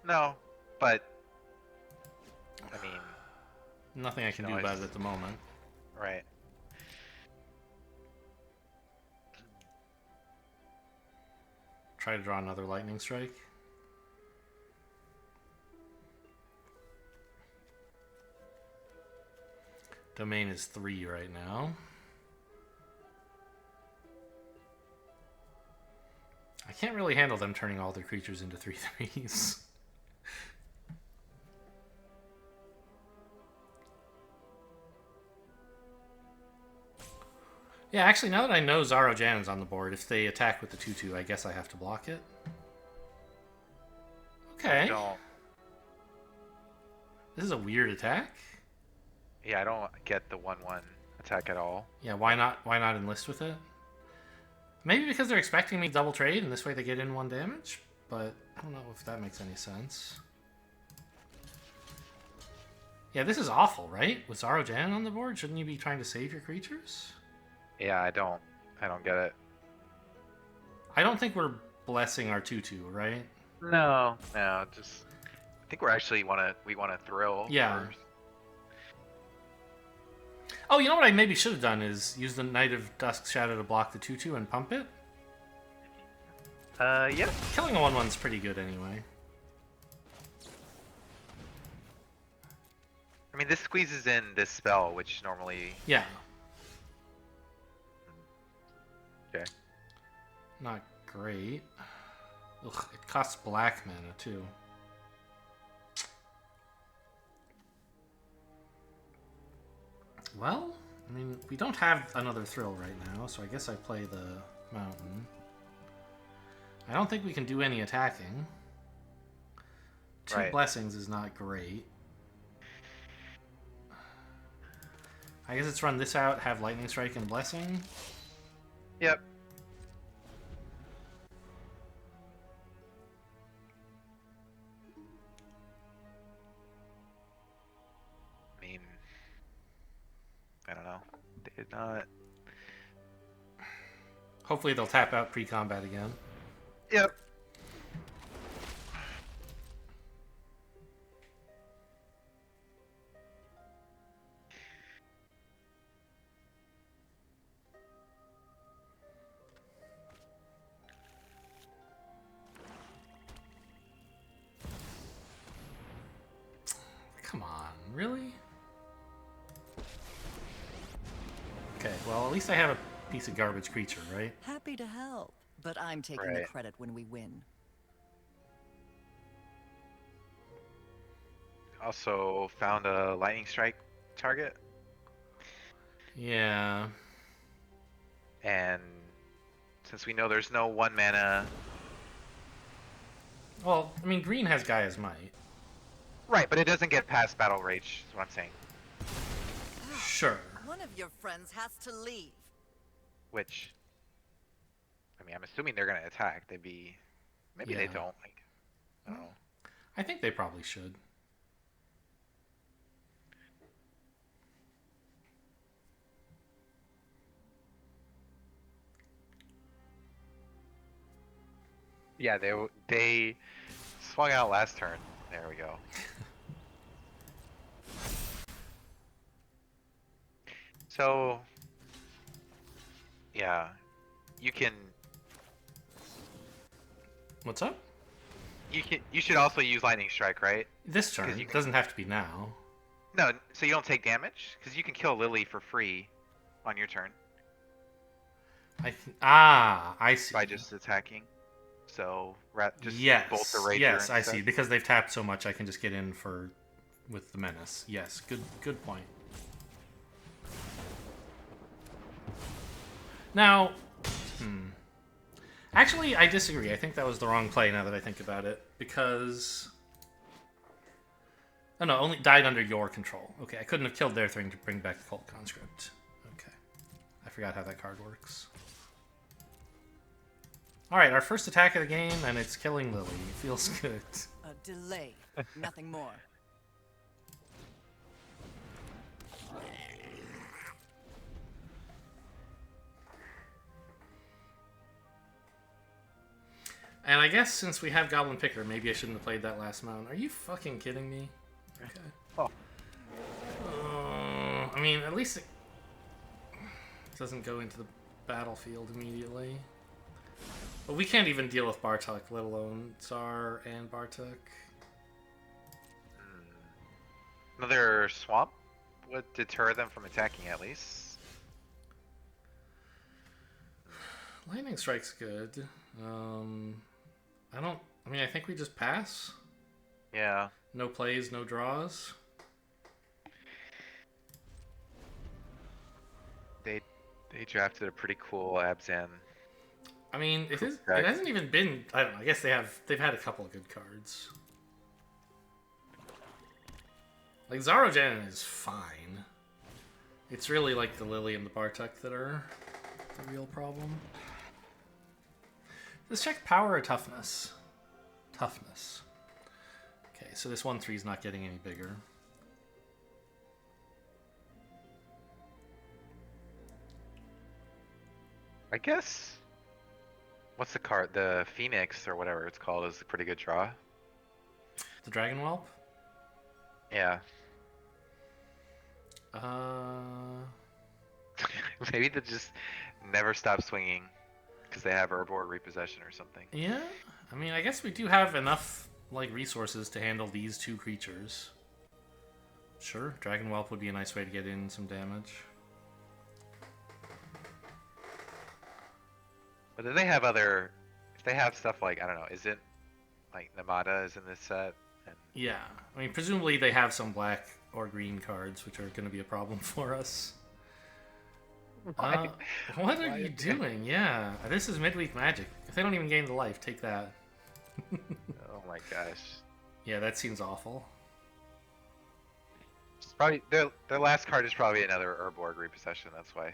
No, but I mean, nothing I can do about it at the moment. Right. Try to draw another lightning strike. Domain is 3 right now. I can't really handle them turning all their creatures into 3/3s. Yeah, actually, now that I know Zaro Jan's on the board, if they attack with the 2/2, I guess I have to block it. Okay. This is a weird attack. Yeah, I don't get the 1/1 attack at all. Yeah, why not? Why not enlist with it? Maybe because they're expecting me to double trade, and this way they get in 1 damage. But I don't know if that makes any sense. Yeah, this is awful, right? With Zaro Jan on the board, shouldn't you be trying to save your creatures? Yeah, I don't get it. I don't think we're blessing our 2/2, right? No, no, just I think we want to thrill Yeah. first. Oh, you know what I maybe should have done is use the Knight of Dusk Shadow to block the 2/2 and pump it? Yeah. Killing a 1/1's pretty good anyway. I mean, this squeezes in this spell, which normally... Yeah. Okay. Not great. Ugh, it costs black mana, too. Well, I mean, we don't have another thrill right now, so I guess I play the mountain. I don't think we can do any attacking. Two blessings is not great. I guess it's run this out, have Lightning Strike and Blessing. Yep. I mean, I don't know. They did not. Hopefully they'll tap out pre-combat again. Yep. Come on, really? Okay, well, at least I have a piece of garbage creature, right? Happy to help, but I'm taking the credit when we win. Also found a lightning strike target. Yeah. And since we know there's no 1 mana... Well, I mean, green has Gaia's Might. Right, but it doesn't get past Battle Rage, is what I'm saying. Sure. One of your friends has to leave. Which... I mean, I'm assuming they're going to attack. They'd be... Maybe they don't. Like, I don't know. I think they probably should. Yeah, they swung out last turn. There we go. So, yeah, you can. What's up? You should also use lightning strike, right? This turn. It doesn't have to be now. No, so you don't take damage because you can kill Lily for free on your turn. I see. By just attacking. So just bolt the Rager. Yes, I see. Because they've tapped so much, I can just get in with the menace. Yes, good point. Now, actually, I disagree. I think that was the wrong play. Now that I think about it, because no, only died under your control. Okay, I couldn't have killed their thing to bring back the Cult Conscript. Okay, I forgot how that card works. Alright, our first attack of the game, and it's killing Lily. Feels good. A delay, nothing more. And I guess since we have Goblin Picker, maybe I shouldn't have played that last mound. Are you fucking kidding me? Okay. I mean, at least it doesn't go into the battlefield immediately. But we can't even deal with Bartok, let alone Tsar and Bartok. Another swamp would deter them from attacking at least. Lightning Strike's good. I think we just pass. Yeah. No plays, no draws. They drafted a pretty cool Abzan. I mean, it hasn't even been. I don't know. I guess they've had a couple of good cards. Like Zarojan is fine. It's really like the Lily and the Bartok that are the real problem. Let's check power or toughness. Toughness. Okay, so this 1/3 is not getting any bigger. I guess. What's the card? The Phoenix or whatever it's called is a pretty good draw. The Dragon Whelp? Yeah. Maybe they just never stop swinging because they have Herblore Repossession or something. Yeah, I mean, I guess we do have enough like resources to handle these two creatures. Sure, Dragon Whelp would be a nice way to get in some damage. But then they have other. If they have stuff like, I don't know, is it like Namada is in this set? And Yeah, I mean, presumably they have some black or green cards, which are going to be a problem for us. Why? What are you doing? Yeah, this is midweek magic. If they don't even gain the life, take that. Oh my gosh. Yeah, that seems awful. It's probably their last card is probably another Urborg Repossession. That's why.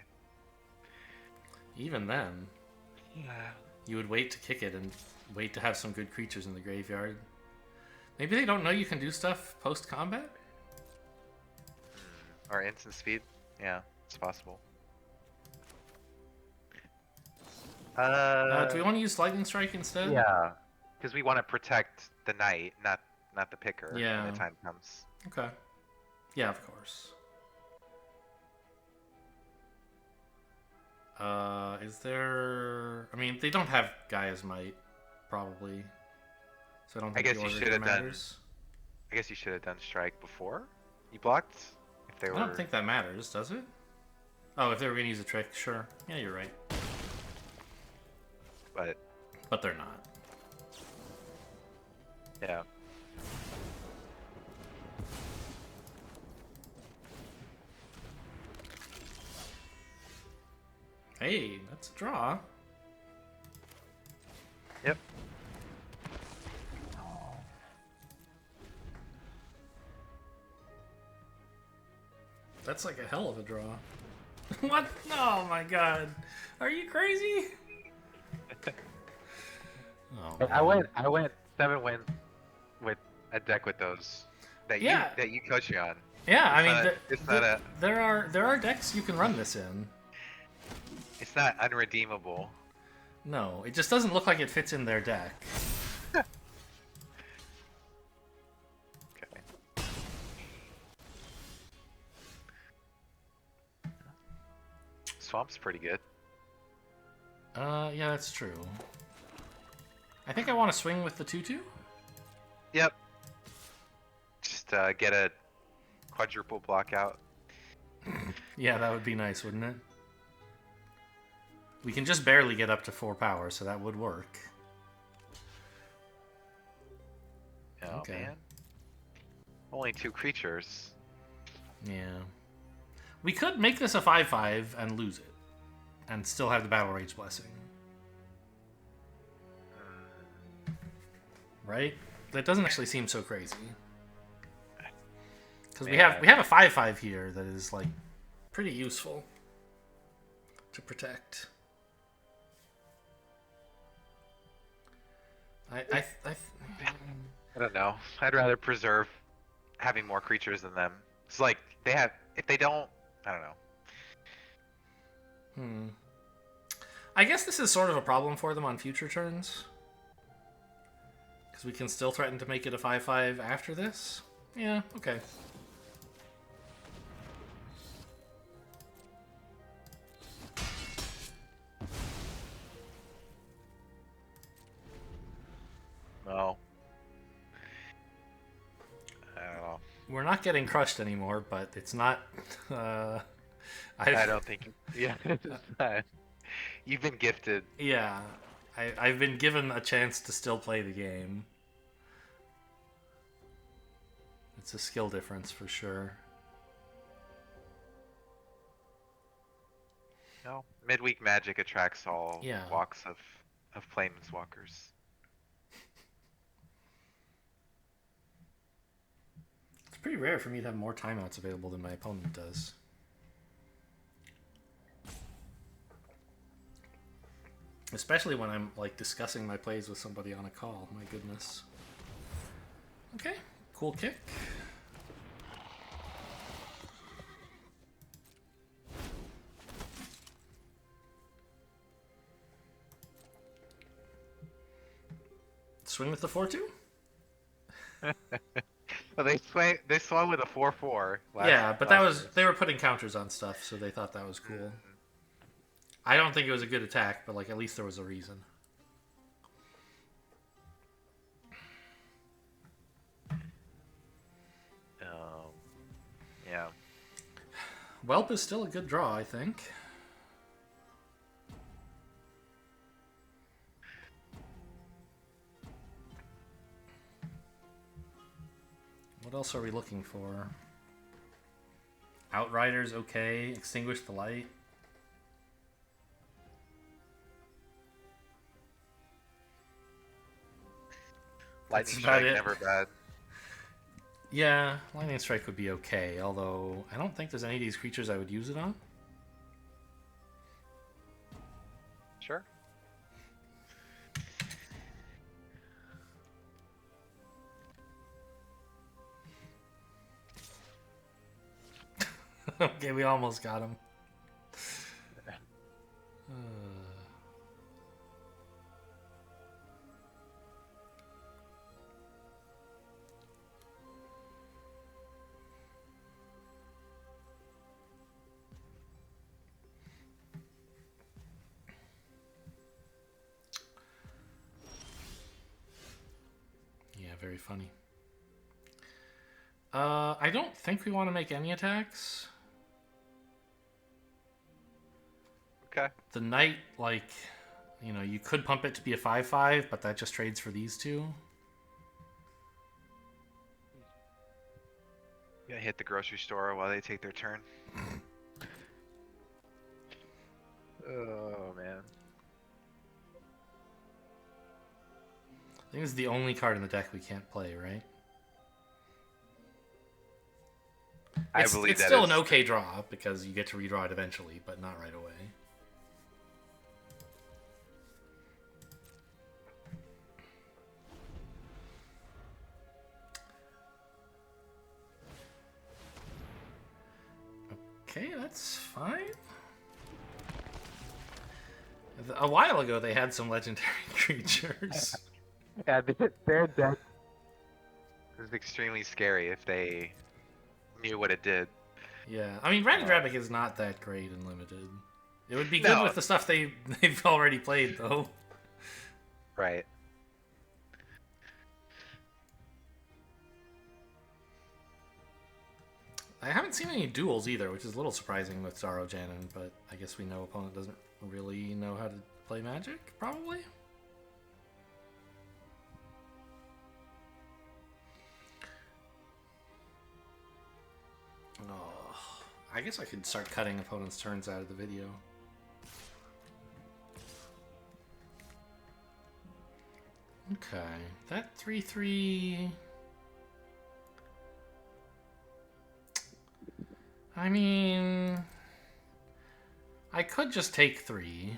Even then, Yeah. you would wait to kick it and wait to have some good creatures in the graveyard. Maybe they don't know you can do stuff post-combat? Or instant speed. Yeah, it's possible. Do we want to use Lightning Strike instead? Yeah, because we want to protect the knight, not the picker. Yeah. When the time comes. Okay. Yeah, of course. Is there... I mean, they don't have Gaia's Might, probably. So I don't think guess the you order should here have done- matters. I guess you should have done strike before you blocked. If they were. I don't think that matters, does it? Oh, if they were going to use a trick, sure. Yeah, you're right. But they're not. yeah. Hey, that's a draw. Yep. That's like a hell of a draw. What? Oh my god. Are you crazy? Oh, I went 7 wins with a deck with those that Yeah. you coach me on. Yeah, I It's mean, not- it's not a- there are decks you can run this in. It's not unredeemable. No, it just doesn't look like it fits in their deck. Okay. Swamp's pretty good. Yeah, that's true. I think I want to swing with the 2/2. Yep. Just get a quadruple block out. Yeah, that would be nice, wouldn't it? We can just barely get up to 4 power, so that would work. Oh Okay. man. Only 2 creatures. Yeah. We could make this a 5/5 and lose it. And still have the Battle Rage Blessing. Right? That doesn't actually seem so crazy. Because we have a 5/5 here that is like pretty useful to protect. I I don't know. I'd rather preserve having more creatures than them. It's like they have. If they don't, I don't know. I guess this is sort of a problem for them on future turns. Because we can still threaten to make it a 5/5 after this. Yeah, okay. No. I don't know. We're not getting crushed anymore, but it's not... I don't think. Yeah. It's not. You've been gifted. Yeah, I've been given a chance to still play the game. It's a skill difference for sure. No. Midweek magic attracts all Yeah. walks of planeswalkers. It's pretty rare for me to have more timeouts available than my opponent does. Especially when I'm like discussing my plays with somebody on a call. My goodness. Okay, cool kick. swing with the 4-2? Well, they swung with a 4-4. Yeah, but that was they were putting counters on stuff, so they thought that was cool. Mm-hmm. I don't think it was a good attack, but like at least there was a reason. Yeah. Whelp is still a good draw, I think. What else are we looking for? Outriders, okay. Extinguish the light. Lightning Strike, never bad. Yeah, Lightning Strike would be okay, although I don't think there's any of these creatures I would use it on. Sure. Okay, we almost got him. Yeah, very funny. I don't think we want to make any attacks. Okay. The knight, like, you know, you could pump it to be a 5/5, but that just trades for these two. Gonna hit the grocery store while they take their turn. Oh man. I think it's the only card in the deck we can't play, right? It's still an okay draw because you get to redraw it eventually, but not right away. Okay, that's fine. A while ago, they had some legendary creatures. Yeah, their deck is extremely scary if they knew what it did. Yeah, I mean, Ratted Rabbit is not that great in limited. It would be good with the stuff they've already played, though. Right. I haven't seen any duels either, which is a little surprising with Zaro Janin, but I guess we know opponent doesn't really know how to play Magic, probably? Oh, I guess I could start cutting opponents' turns out of the video. Okay, that 3/3... I mean, I could just take 3,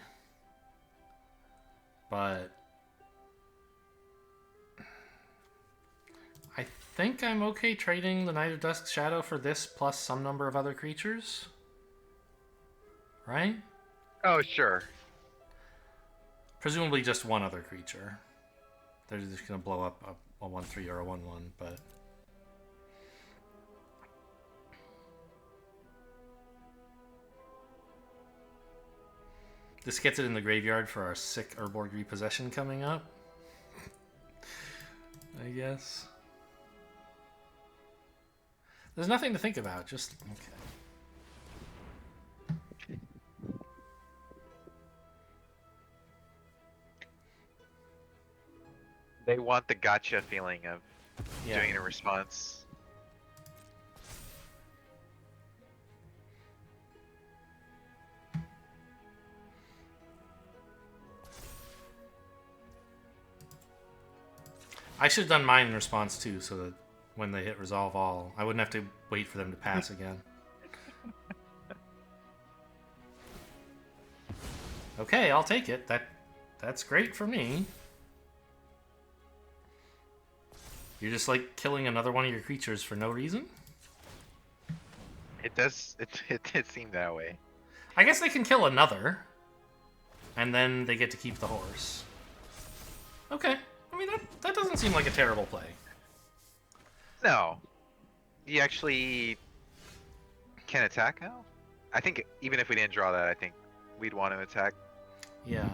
but I think I'm okay trading the Knight of Dusk Shadow for this plus some number of other creatures, right? Oh, sure. Presumably just one other creature. They're just going to blow up a 1/3 or a 1/1, but... This gets it in the graveyard for our sick Urborg Repossession coming up. I guess. There's nothing to think about, just... Okay. They want the gotcha feeling of doing a response. I should have done mine in response too, so that when they hit resolve all, I wouldn't have to wait for them to pass again. Okay, I'll take it. That's great for me. You're just like killing another one of your creatures for no reason? It does. It did seem that way. I guess they can kill another, and then they get to keep the horse. Okay, I mean, that doesn't seem like a terrible play. No. You actually can attack now? I think even if we didn't draw that, I think we'd want to attack. Yeah.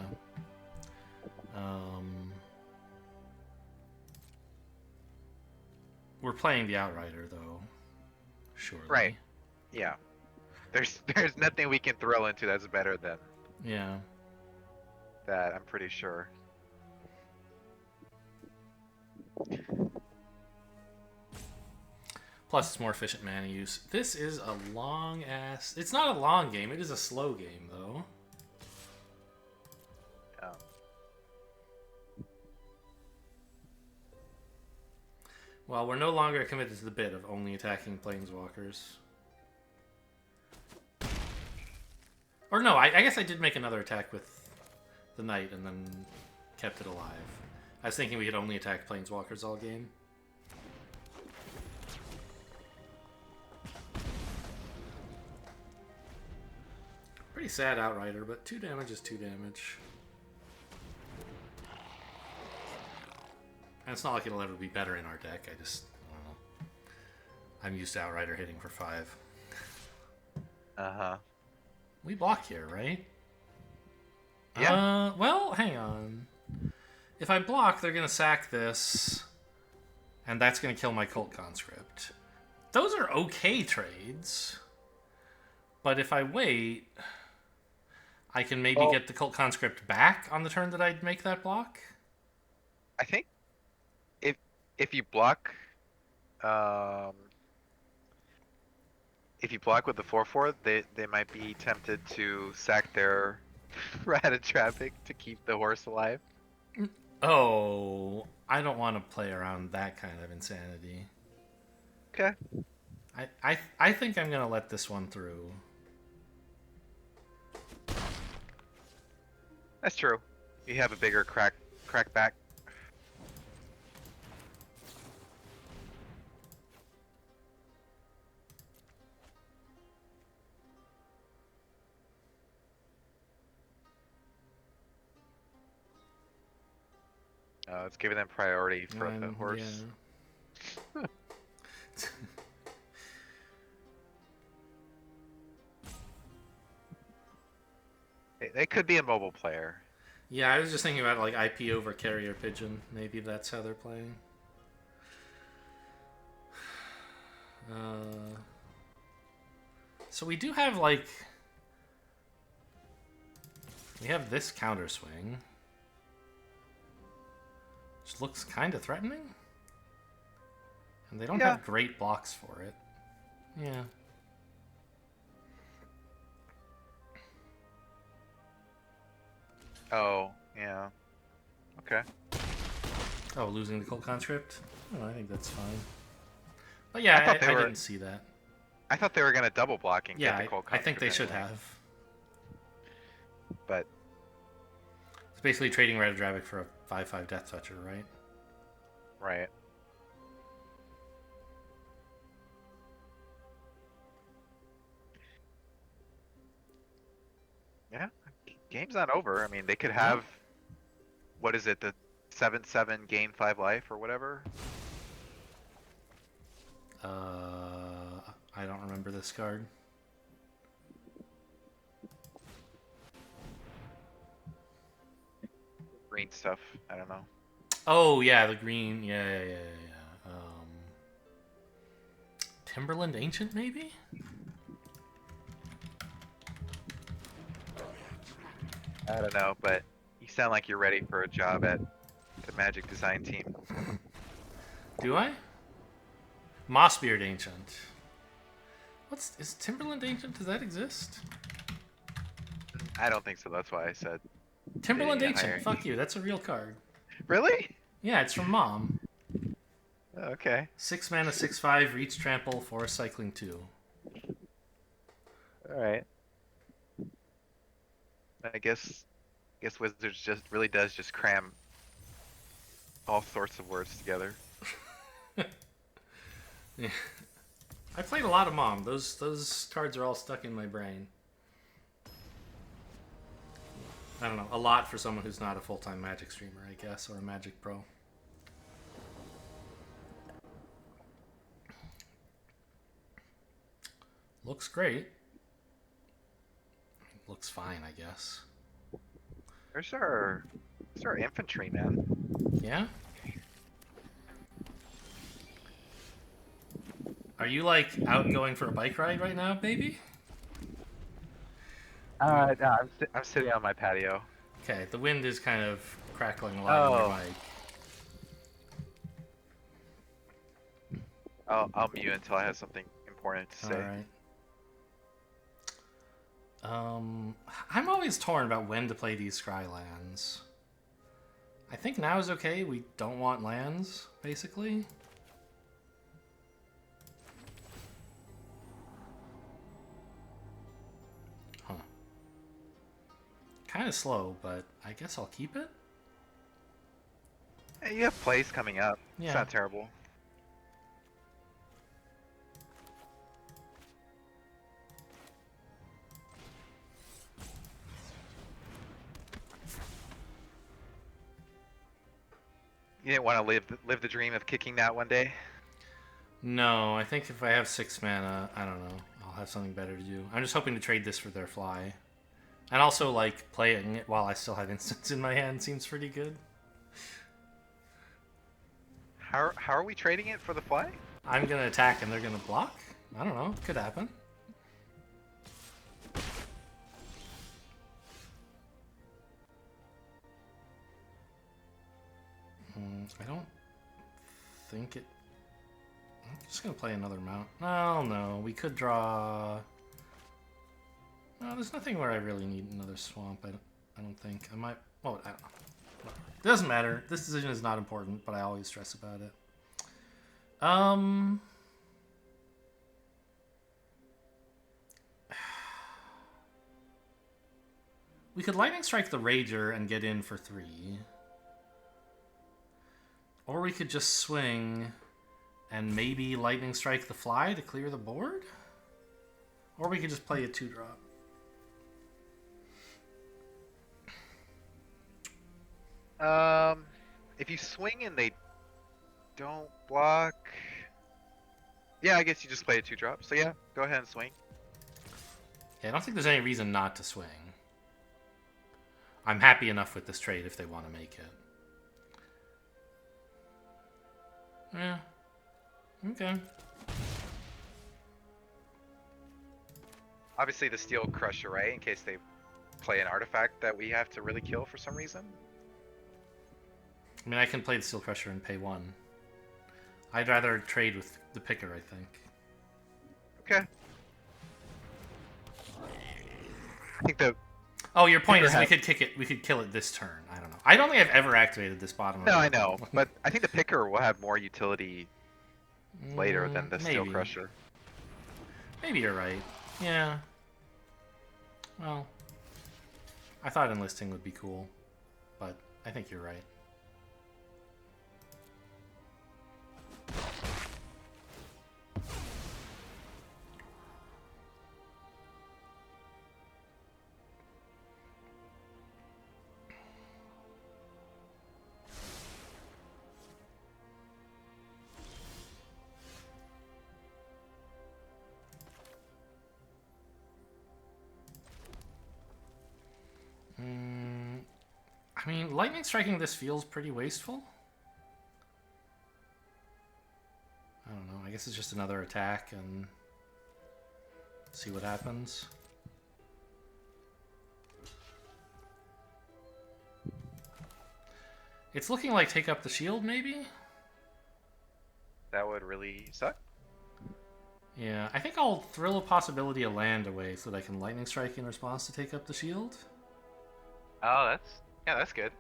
We're playing the Outrider, though. Surely. Right. Yeah. There's nothing we can throw into that's better than Yeah. that, I'm pretty sure. Plus, it's more efficient mana use. This is a long ass. It's not a long game. It is a slow game, though. Yeah. Well, we're no longer committed to the bit of only attacking planeswalkers. Or no, I guess I did make another attack with the knight and then kept it alive. I was thinking we could only attack planeswalkers all game. Pretty sad Outrider, but 2 damage is 2 damage. And it's not like it'll ever be better in our deck. I don't know. I'm used to Outrider hitting for 5. Uh-huh. We block here, right? Yeah. Well, hang on. If I block, they're going to sack this, and that's going to kill my Cult Conscript. Those are okay trades. But if I wait, I can maybe get the Cult Conscript back on the turn that I'd make that block? I think if you block with the 4/4, they might be tempted to sack their rat of traffic to keep the horse alive. Oh, I don't want to play around that kind of insanity. Okay. I think I'm gonna let this one through. That's true. You have a bigger crack back. It's giving them priority for the horse. Yeah. They could be a mobile player. Yeah, I was just thinking about like IP over carrier pigeon. Maybe that's how they're playing. So we do have like we have this counter swing, which looks kind of threatening, and they don't have great blocks for it. Yeah. Oh, yeah. Okay. Oh, losing the Cult Conscript? Oh, I think that's fine. But yeah, I didn't see that. I thought they were going to double block and get the Cult I think Conscript they should anyway. have. But it's basically trading Red Dravic for a 5/5 Death Toucher, right? right. Yeah, game's not over. I mean, they could have, what is it, the 7/7 gain 5 life or whatever? I don't remember this card. Green stuff. I don't know. Oh yeah, the green. Yeah. Timberland Ancient, maybe? I don't know, but you sound like you're ready for a job at the Magic design team. Do I? Mossbeard Ancient. Is Timberland Ancient? Does that exist? I don't think so. That's why I said. Timberland the Ancient. higher- Fuck you. That's a real card. Really? Yeah, it's from Mom. Okay. 6 mana, 6/5, reach trample, forest cycling 2. All right. I guess Wizards just really does just cram all sorts of words together. Yeah. I played a lot of Mom. Those cards are all stuck in my brain. I don't know. A lot for someone who's not a full-time Magic streamer, I guess, or a Magic pro. Looks great. Looks fine, I guess. There's our infantry, man. Yeah? Are you, like, out going for a bike ride right now, baby? No, I'm sitting on my patio. Okay, the wind is kind of crackling a lot on your mic. I'll mute until I have something important to say. Alright. I'm always torn about when to play these scry lands. I think now is okay. We don't want lands, basically. Huh. Kind of slow, but I guess I'll keep it. Hey, you have plays coming up. Yeah. It's not terrible. You didn't want to live the dream of kicking that one day? No, I think if I have 6 mana, I don't know. I'll have something better to do. I'm just hoping to trade this for their fly. And also, like, playing it while I still have instants in my hand seems pretty good. How are we trading it for the fly? I'm going to attack and they're going to block? I don't know. Could happen. I don't think it... I'm just going to play another mount. Oh, no. We could draw... No, there's nothing where I really need another swamp. I don't think. I might... Well, I don't know. Whatever. It doesn't matter. This decision is not important, but I always stress about it. We could Lightning Strike the Rager and get in for 3. Or we could just swing and maybe Lightning Strike the Fly to clear the board? Or we could just play a 2-drop. If you swing and they don't block... Yeah, I guess you just play a 2-drop. So yeah, go ahead and swing. Yeah, I don't think there's any reason not to swing. I'm happy enough with this trade if they want to make it. Yeah. Okay. Obviously the Steel Crusher, right? In case they play an artifact that we have to really kill for some reason. I mean, I can play the Steel Crusher and pay 1. I'd rather trade with the picker, I think. Okay. I think the... Oh, your point is we could kick it. We could kill it this turn. I don't know. I don't think I've ever activated this bottom. No, I know, but I think the picker will have more utility later than the Steel Crusher. Maybe you're right. Yeah. Well, I thought enlisting would be cool, but I think you're right. I mean, lightning striking this feels pretty wasteful. I don't know. I guess it's just another attack and see what happens. It's looking like take up the shield, maybe? That would really suck. Yeah, I think I'll thrill a possibility of land away so that I can lightning strike in response to take up the shield. Oh, that's good.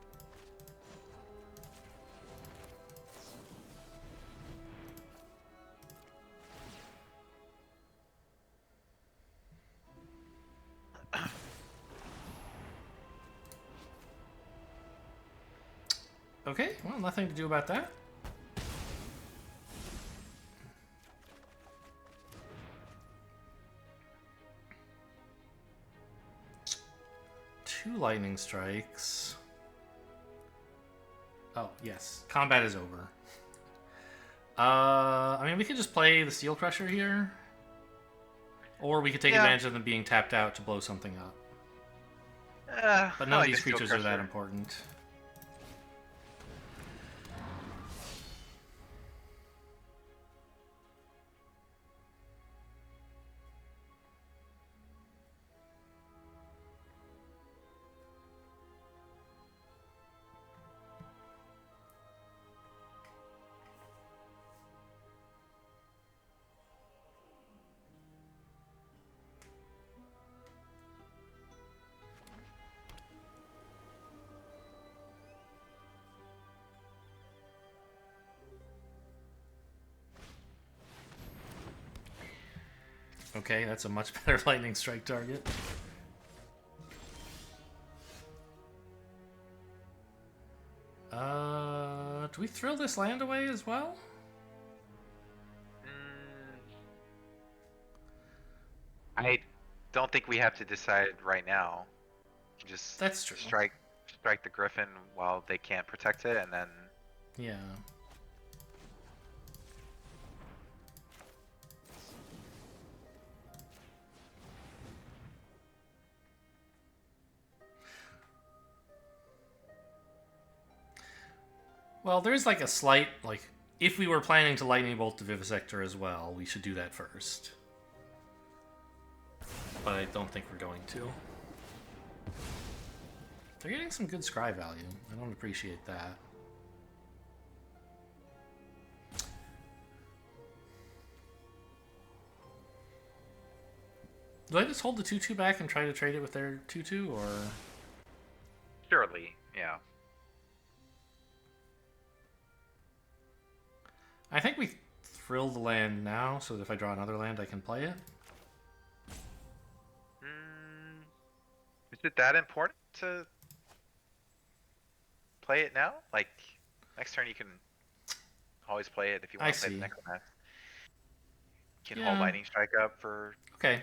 Okay, well, nothing to do about that. Two lightning strikes. Oh, yes. Combat is over. I mean, we could just play the Steel Crusher here. Or we could take Yeah. advantage of them being tapped out to blow something up. But I none of like these the Steel creatures are that Crusher. important. Okay, that's a much better lightning strike target. Do we thrill this land away as well? I don't think we have to decide right now. Just That's true. strike the Griffin while they can't protect it, and then Yeah. Well, there's like a slight, like, if we were planning to lightning bolt the Vivisector as well, we should do that first. But I don't think we're going to. They're getting some good scry value. I don't appreciate that. Do I just hold the 2/2 back and try to trade it with their 2/2, or...? surely, yeah. I think we thrill the land now, so that if I draw another land, I can play it. Is it that important to play it now? Like, next turn you can always play it if you want to play the Necromancer. You can hold Lightning Strike up for... Okay,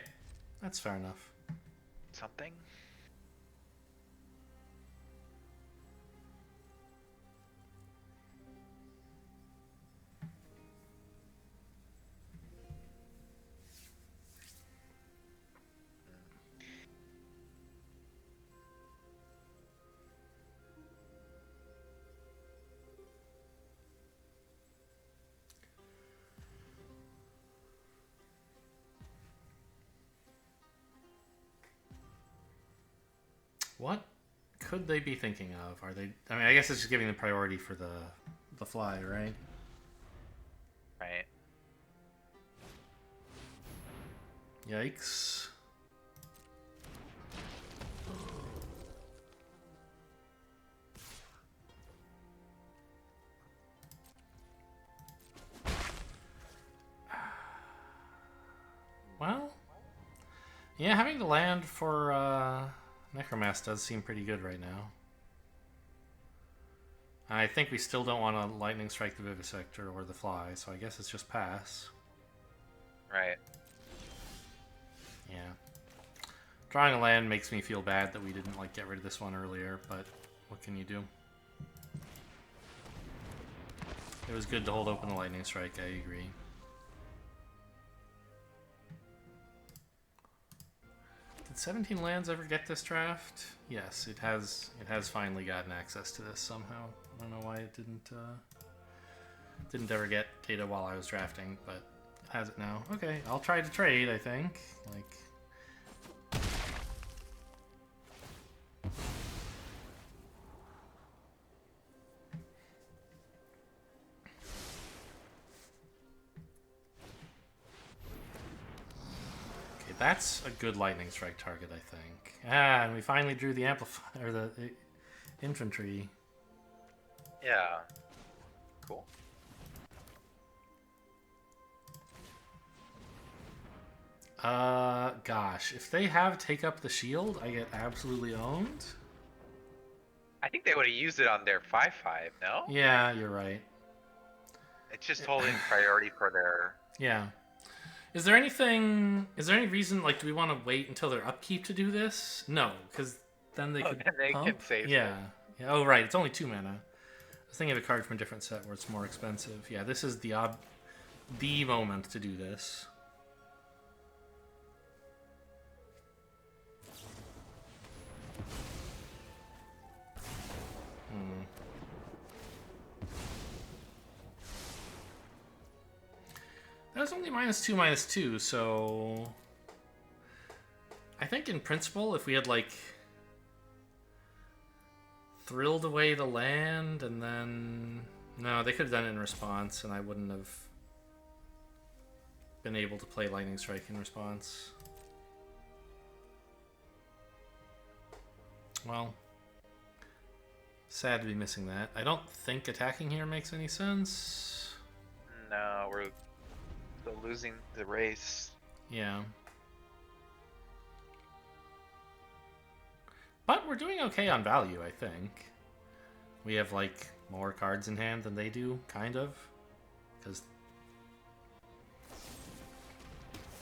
that's fair enough. something? What could they be thinking of? Are they... I mean, I guess it's just giving them priority for the fly, right? Right. Yikes. Well, yeah, having to land for Necromass does seem pretty good right now. I think we still don't want to Lightning Strike the Vivisector or the Fly, so I guess it's just pass. Right. Yeah. Drawing a land makes me feel bad that we didn't like get rid of this one earlier, but what can you do? It was good to hold open the Lightning Strike, I agree. Did 17 lands ever get this draft? Yes, it has. It has finally gotten access to this somehow. I don't know why it didn't ever get data while I was drafting, but it has it now. Okay, I'll try to trade, I think. Like, okay, that's a good Lightning Strike target, I think. Ah, and we finally drew the amplifier, or the infantry. Yeah. Cool. Gosh, if they have Take Up the Shield, I get absolutely owned. I think they would have used it on their 5/5, no? Yeah, you're right. It's just holding priority for their... Yeah. Is there any reason, like, do we want to wait until their upkeep to do this? No, because then they could then they pump. can save Yeah. Yeah. Oh, right, it's only 2 mana. I was thinking of a card from a different set where it's more expensive. Yeah, this is the moment to do this. That was only -2, so... I think in principle, if we had, like, thrilled away the land, and then... No, they could have done it in response, and I wouldn't have been able to play Lightning Strike in response. Well, sad to be missing that. I don't think attacking here makes any sense. No, we're still losing the race. Yeah. But we're doing okay on value, I think. We have, like, more cards in hand than they do, kind of. Because...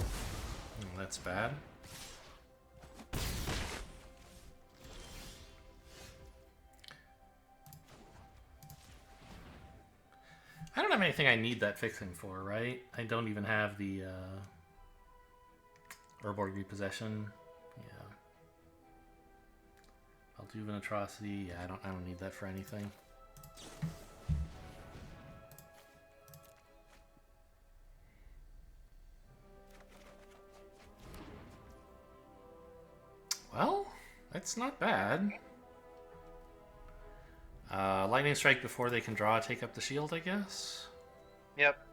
Oh, that's bad. I don't have anything I need that fixing for, right? I don't even have the Urborg Repossession. Yeah. Alduvan Atrocity. Yeah, I don't need that for anything. Well, that's not bad. Lightning Strike before they can draw, take up the shield, I guess? Yep.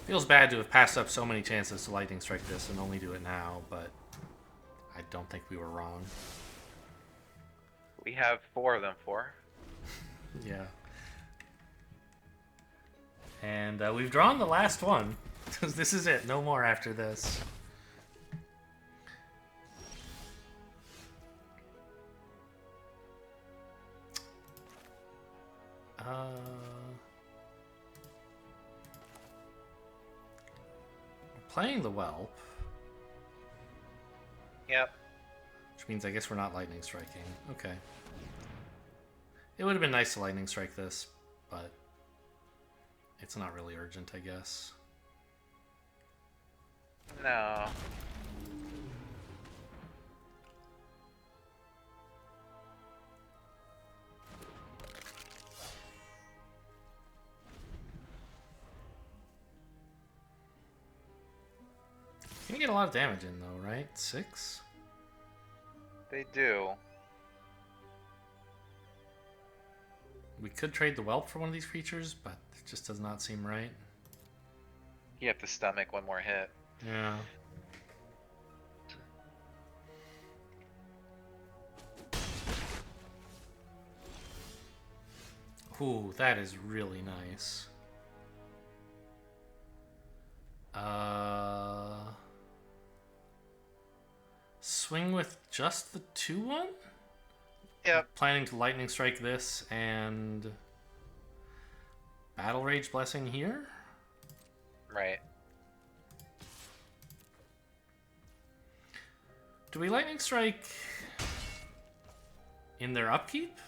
Feels bad to have passed up so many chances to Lightning Strike this and only do it now, but I don't think we were wrong. We have 4 of them for. Yeah. And we've drawn the last one. This is it. No more after this. We're playing the Whelp. Yep. Which means I guess we're not Lightning Striking. Okay. It would have been nice to Lightning Strike this, but it's not really urgent, I guess. No. You can get a lot of damage in though, right? 6? They do. We could trade the Whelp for one of these creatures, but it just does not seem right. You have to stomach one more hit. Yeah. Ooh, that is really nice. Swing with just the 2/1? Yep. Planning to Lightning Strike this and Battle Rage Blessing here? Right. Do we Lightning Strike in their upkeep?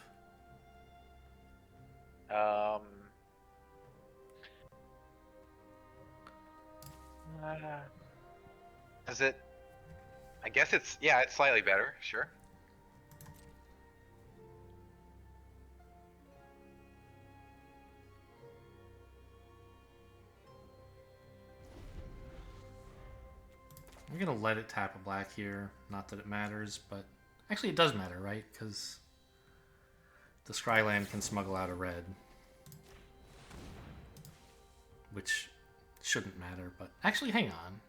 Is it? I guess it's, yeah, it's slightly better, sure. I'm gonna let it tap a black here. Not that it matters, but actually it does matter, right? Because the Scryland can smuggle out a red, which shouldn't matter. But actually, hang on.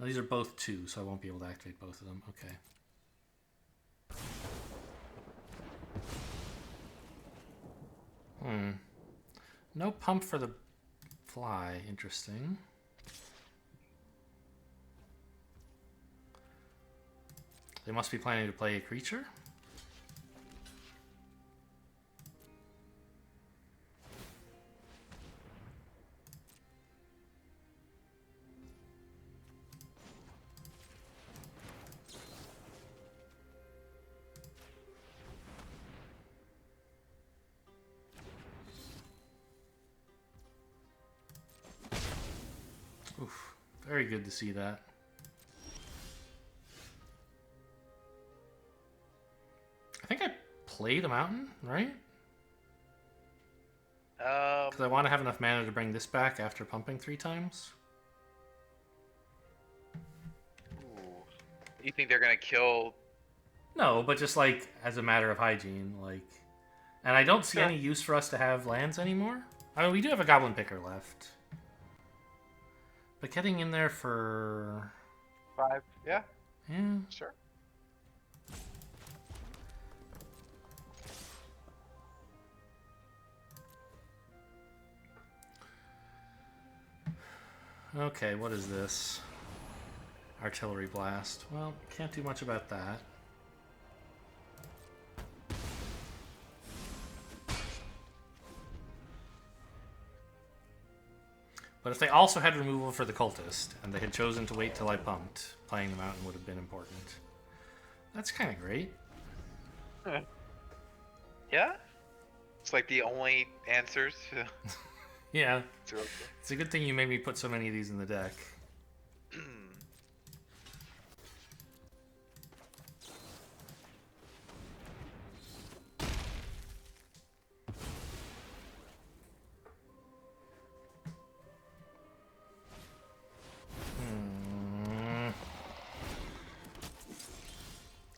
Now, these are both 2, so I won't be able to activate both of them. Okay. No pump for the fly. Interesting. They must be planning to play a creature. Oof, very good to see that. think I played a mountain, right? Um, Because I want to have enough mana to bring this back after pumping 3 times. ooh. You think they're gonna kill? No, but just like as a matter of hygiene, like, and I don't see Sure. any use for us to have lands anymore. I mean, we do have a Goblin Picker left, but getting in there for 5? Yeah, yeah. sure. Okay, what is this? Artillery blast. Well, can't do much about that. But if they also had removal for the cultist, and they had chosen to wait till I pumped, playing the mountain would have been important. That's kind of great. Yeah, it's like the only answers. Yeah, to it. it's a good thing you made me put so many of these in the deck.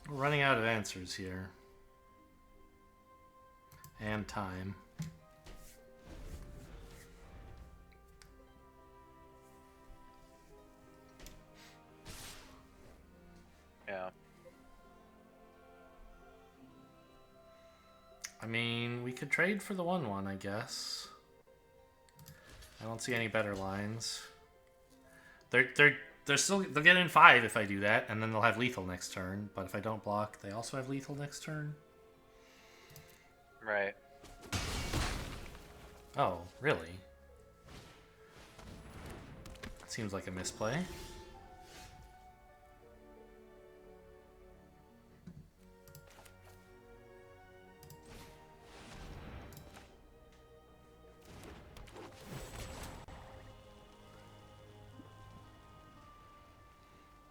We're running out of answers here. And time. Yeah. I mean, we could trade for the 1/1, I guess. I don't see any better lines. They're still, they'll get in 5 if I do that, and then they'll have lethal next turn. But if I don't block, they also have lethal next turn. Right. Oh, really? Seems like a misplay.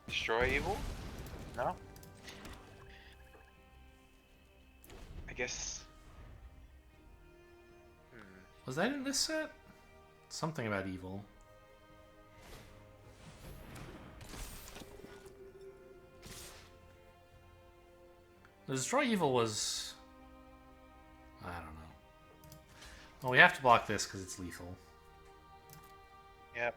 Destroy evil? No. I guess. Was that in this set? Something about evil. The Destroy Evil was... I don't know. Well, we have to block this because it's lethal. Yep.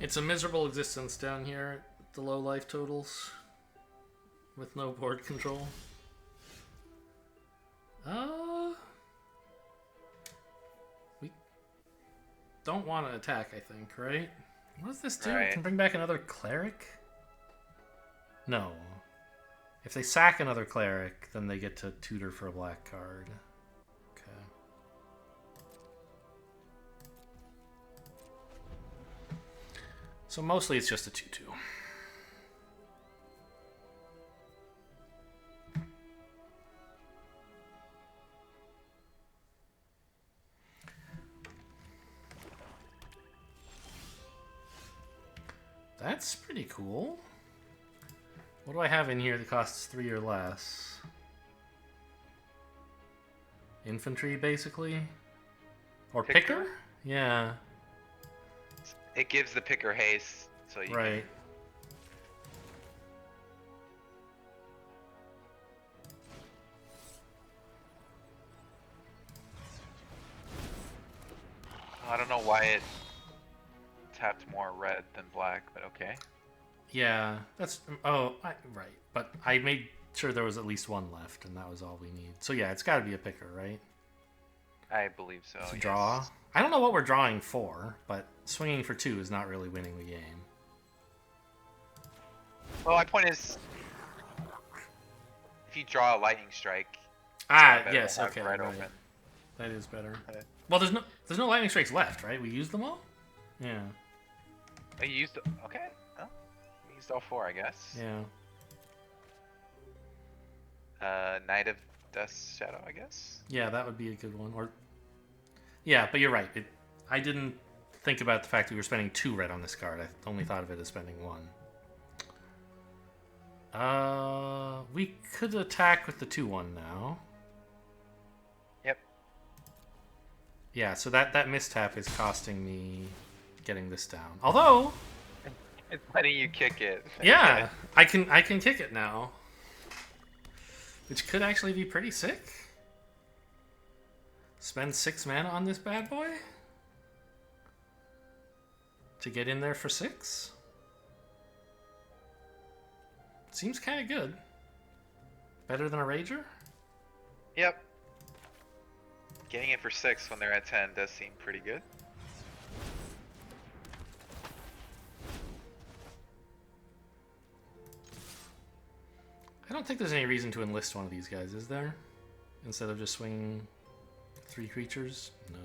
It's a miserable existence down here at the low life totals. With no board control. We don't want to attack, I think, right? What does this do? Right. It can bring back another cleric? No. If they sack another cleric, then they get to tutor for a black card. Okay. So mostly it's just a 2/2. That's pretty cool. What do I have in here that costs 3 or less? Infantry, basically? Or picker? Yeah. It gives the picker haste, so you Right. I don't know why it tapped more red than black, but okay. Yeah, that's... Oh, right. But I made sure there was at least one left, and that was all we need. So yeah, it's got to be a picker, right? I believe so. To yes. draw. I don't know what we're drawing for, but swinging for 2 is not really winning the game. Well, my point is, if you draw a lightning strike, Ah, better yes, to have okay, red right. open. That is better. Okay. Well, there's no lightning strikes left, right? We used them all? Yeah. Oh, you used okay. Oh, you used all 4, I guess. Yeah. Knight of Dust Shadow, I guess. Yeah, that would be a good one. Or yeah, but you're right. I didn't think about the fact that we were spending 2 red on this card. I only thought of it as spending 1. We could attack with the 2/1 now. Yep. Yeah, so that mistap is costing me getting this down. Although, It's letting you kick it. yeah, I can kick it now, which could actually be pretty sick. Spend 6 mana on this bad boy to get in there for 6. Seems kind of good. Better than a Rager? Yep. Getting it for 6 when they're at 10 does seem pretty good. I don't think there's any reason to enlist one of these guys, is there? Instead of just swinging 3 creatures? No.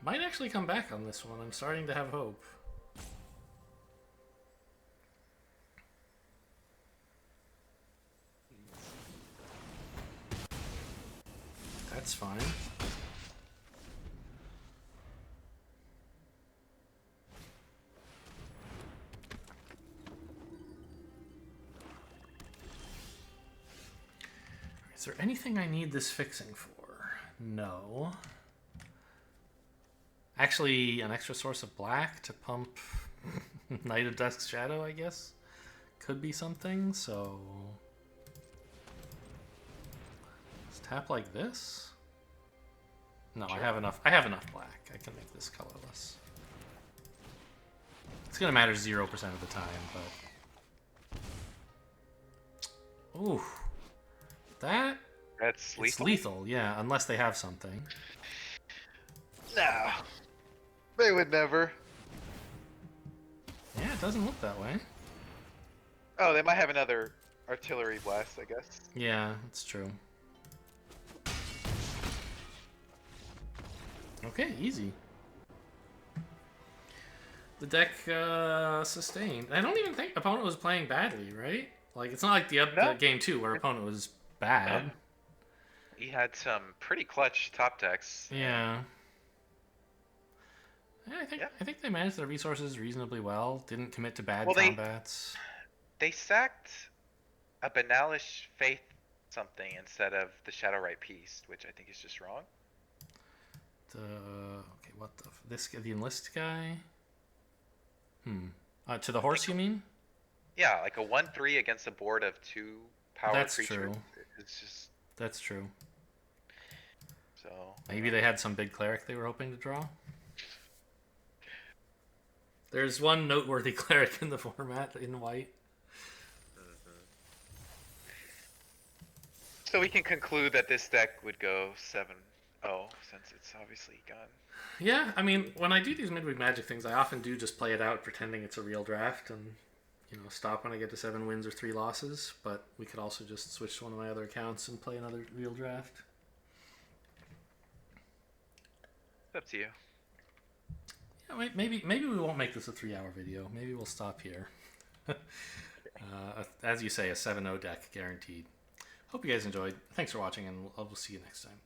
Might actually come back on this one. I'm starting to have hope. That's fine. Is there anything I need this fixing for? No. Actually, an extra source of black to pump Knight of Dusk's Shadow, I guess, could be something, so... Let's tap like this? No, sure. I have enough black. I can make this colorless. It's gonna matter 0% of the time, but... Ooh. That's lethal? It's lethal, yeah, unless they have something. No. They would never. Yeah, it doesn't look that way. Oh, they might have another artillery blast, I guess. Yeah, it's true. Okay, easy. The deck sustained. I don't even think opponent was playing badly, right? Like, it's not like the game 2 where opponent was bad. He had some pretty clutch top decks. Yeah. I think they managed their resources reasonably well. Didn't commit to bad combats. They sacked a Banalish Faith something instead of the Shadowrite Piece, which I think is just wrong. Okay, what the enlist guy? To the horse, you mean? Yeah, like a 1/3 against a board of 2 power That's creatures. True. It's just. That's true. So maybe they had some big cleric they were hoping to draw. There's one noteworthy cleric in the format in white. So we can conclude that this deck would go 7-0 since it's obviously gone. Yeah, I mean, when I do these midweek Magic things, I often do just play it out pretending it's a real draft and, stop when I get to 7 wins or 3 losses. But we could also just switch to one of my other accounts and play another real draft. It's up to you. Yeah, maybe we won't make this a 3-hour video. Maybe we'll stop here. As you say, a 7-0 deck guaranteed. Hope you guys enjoyed. Thanks for watching, and we'll see you next time.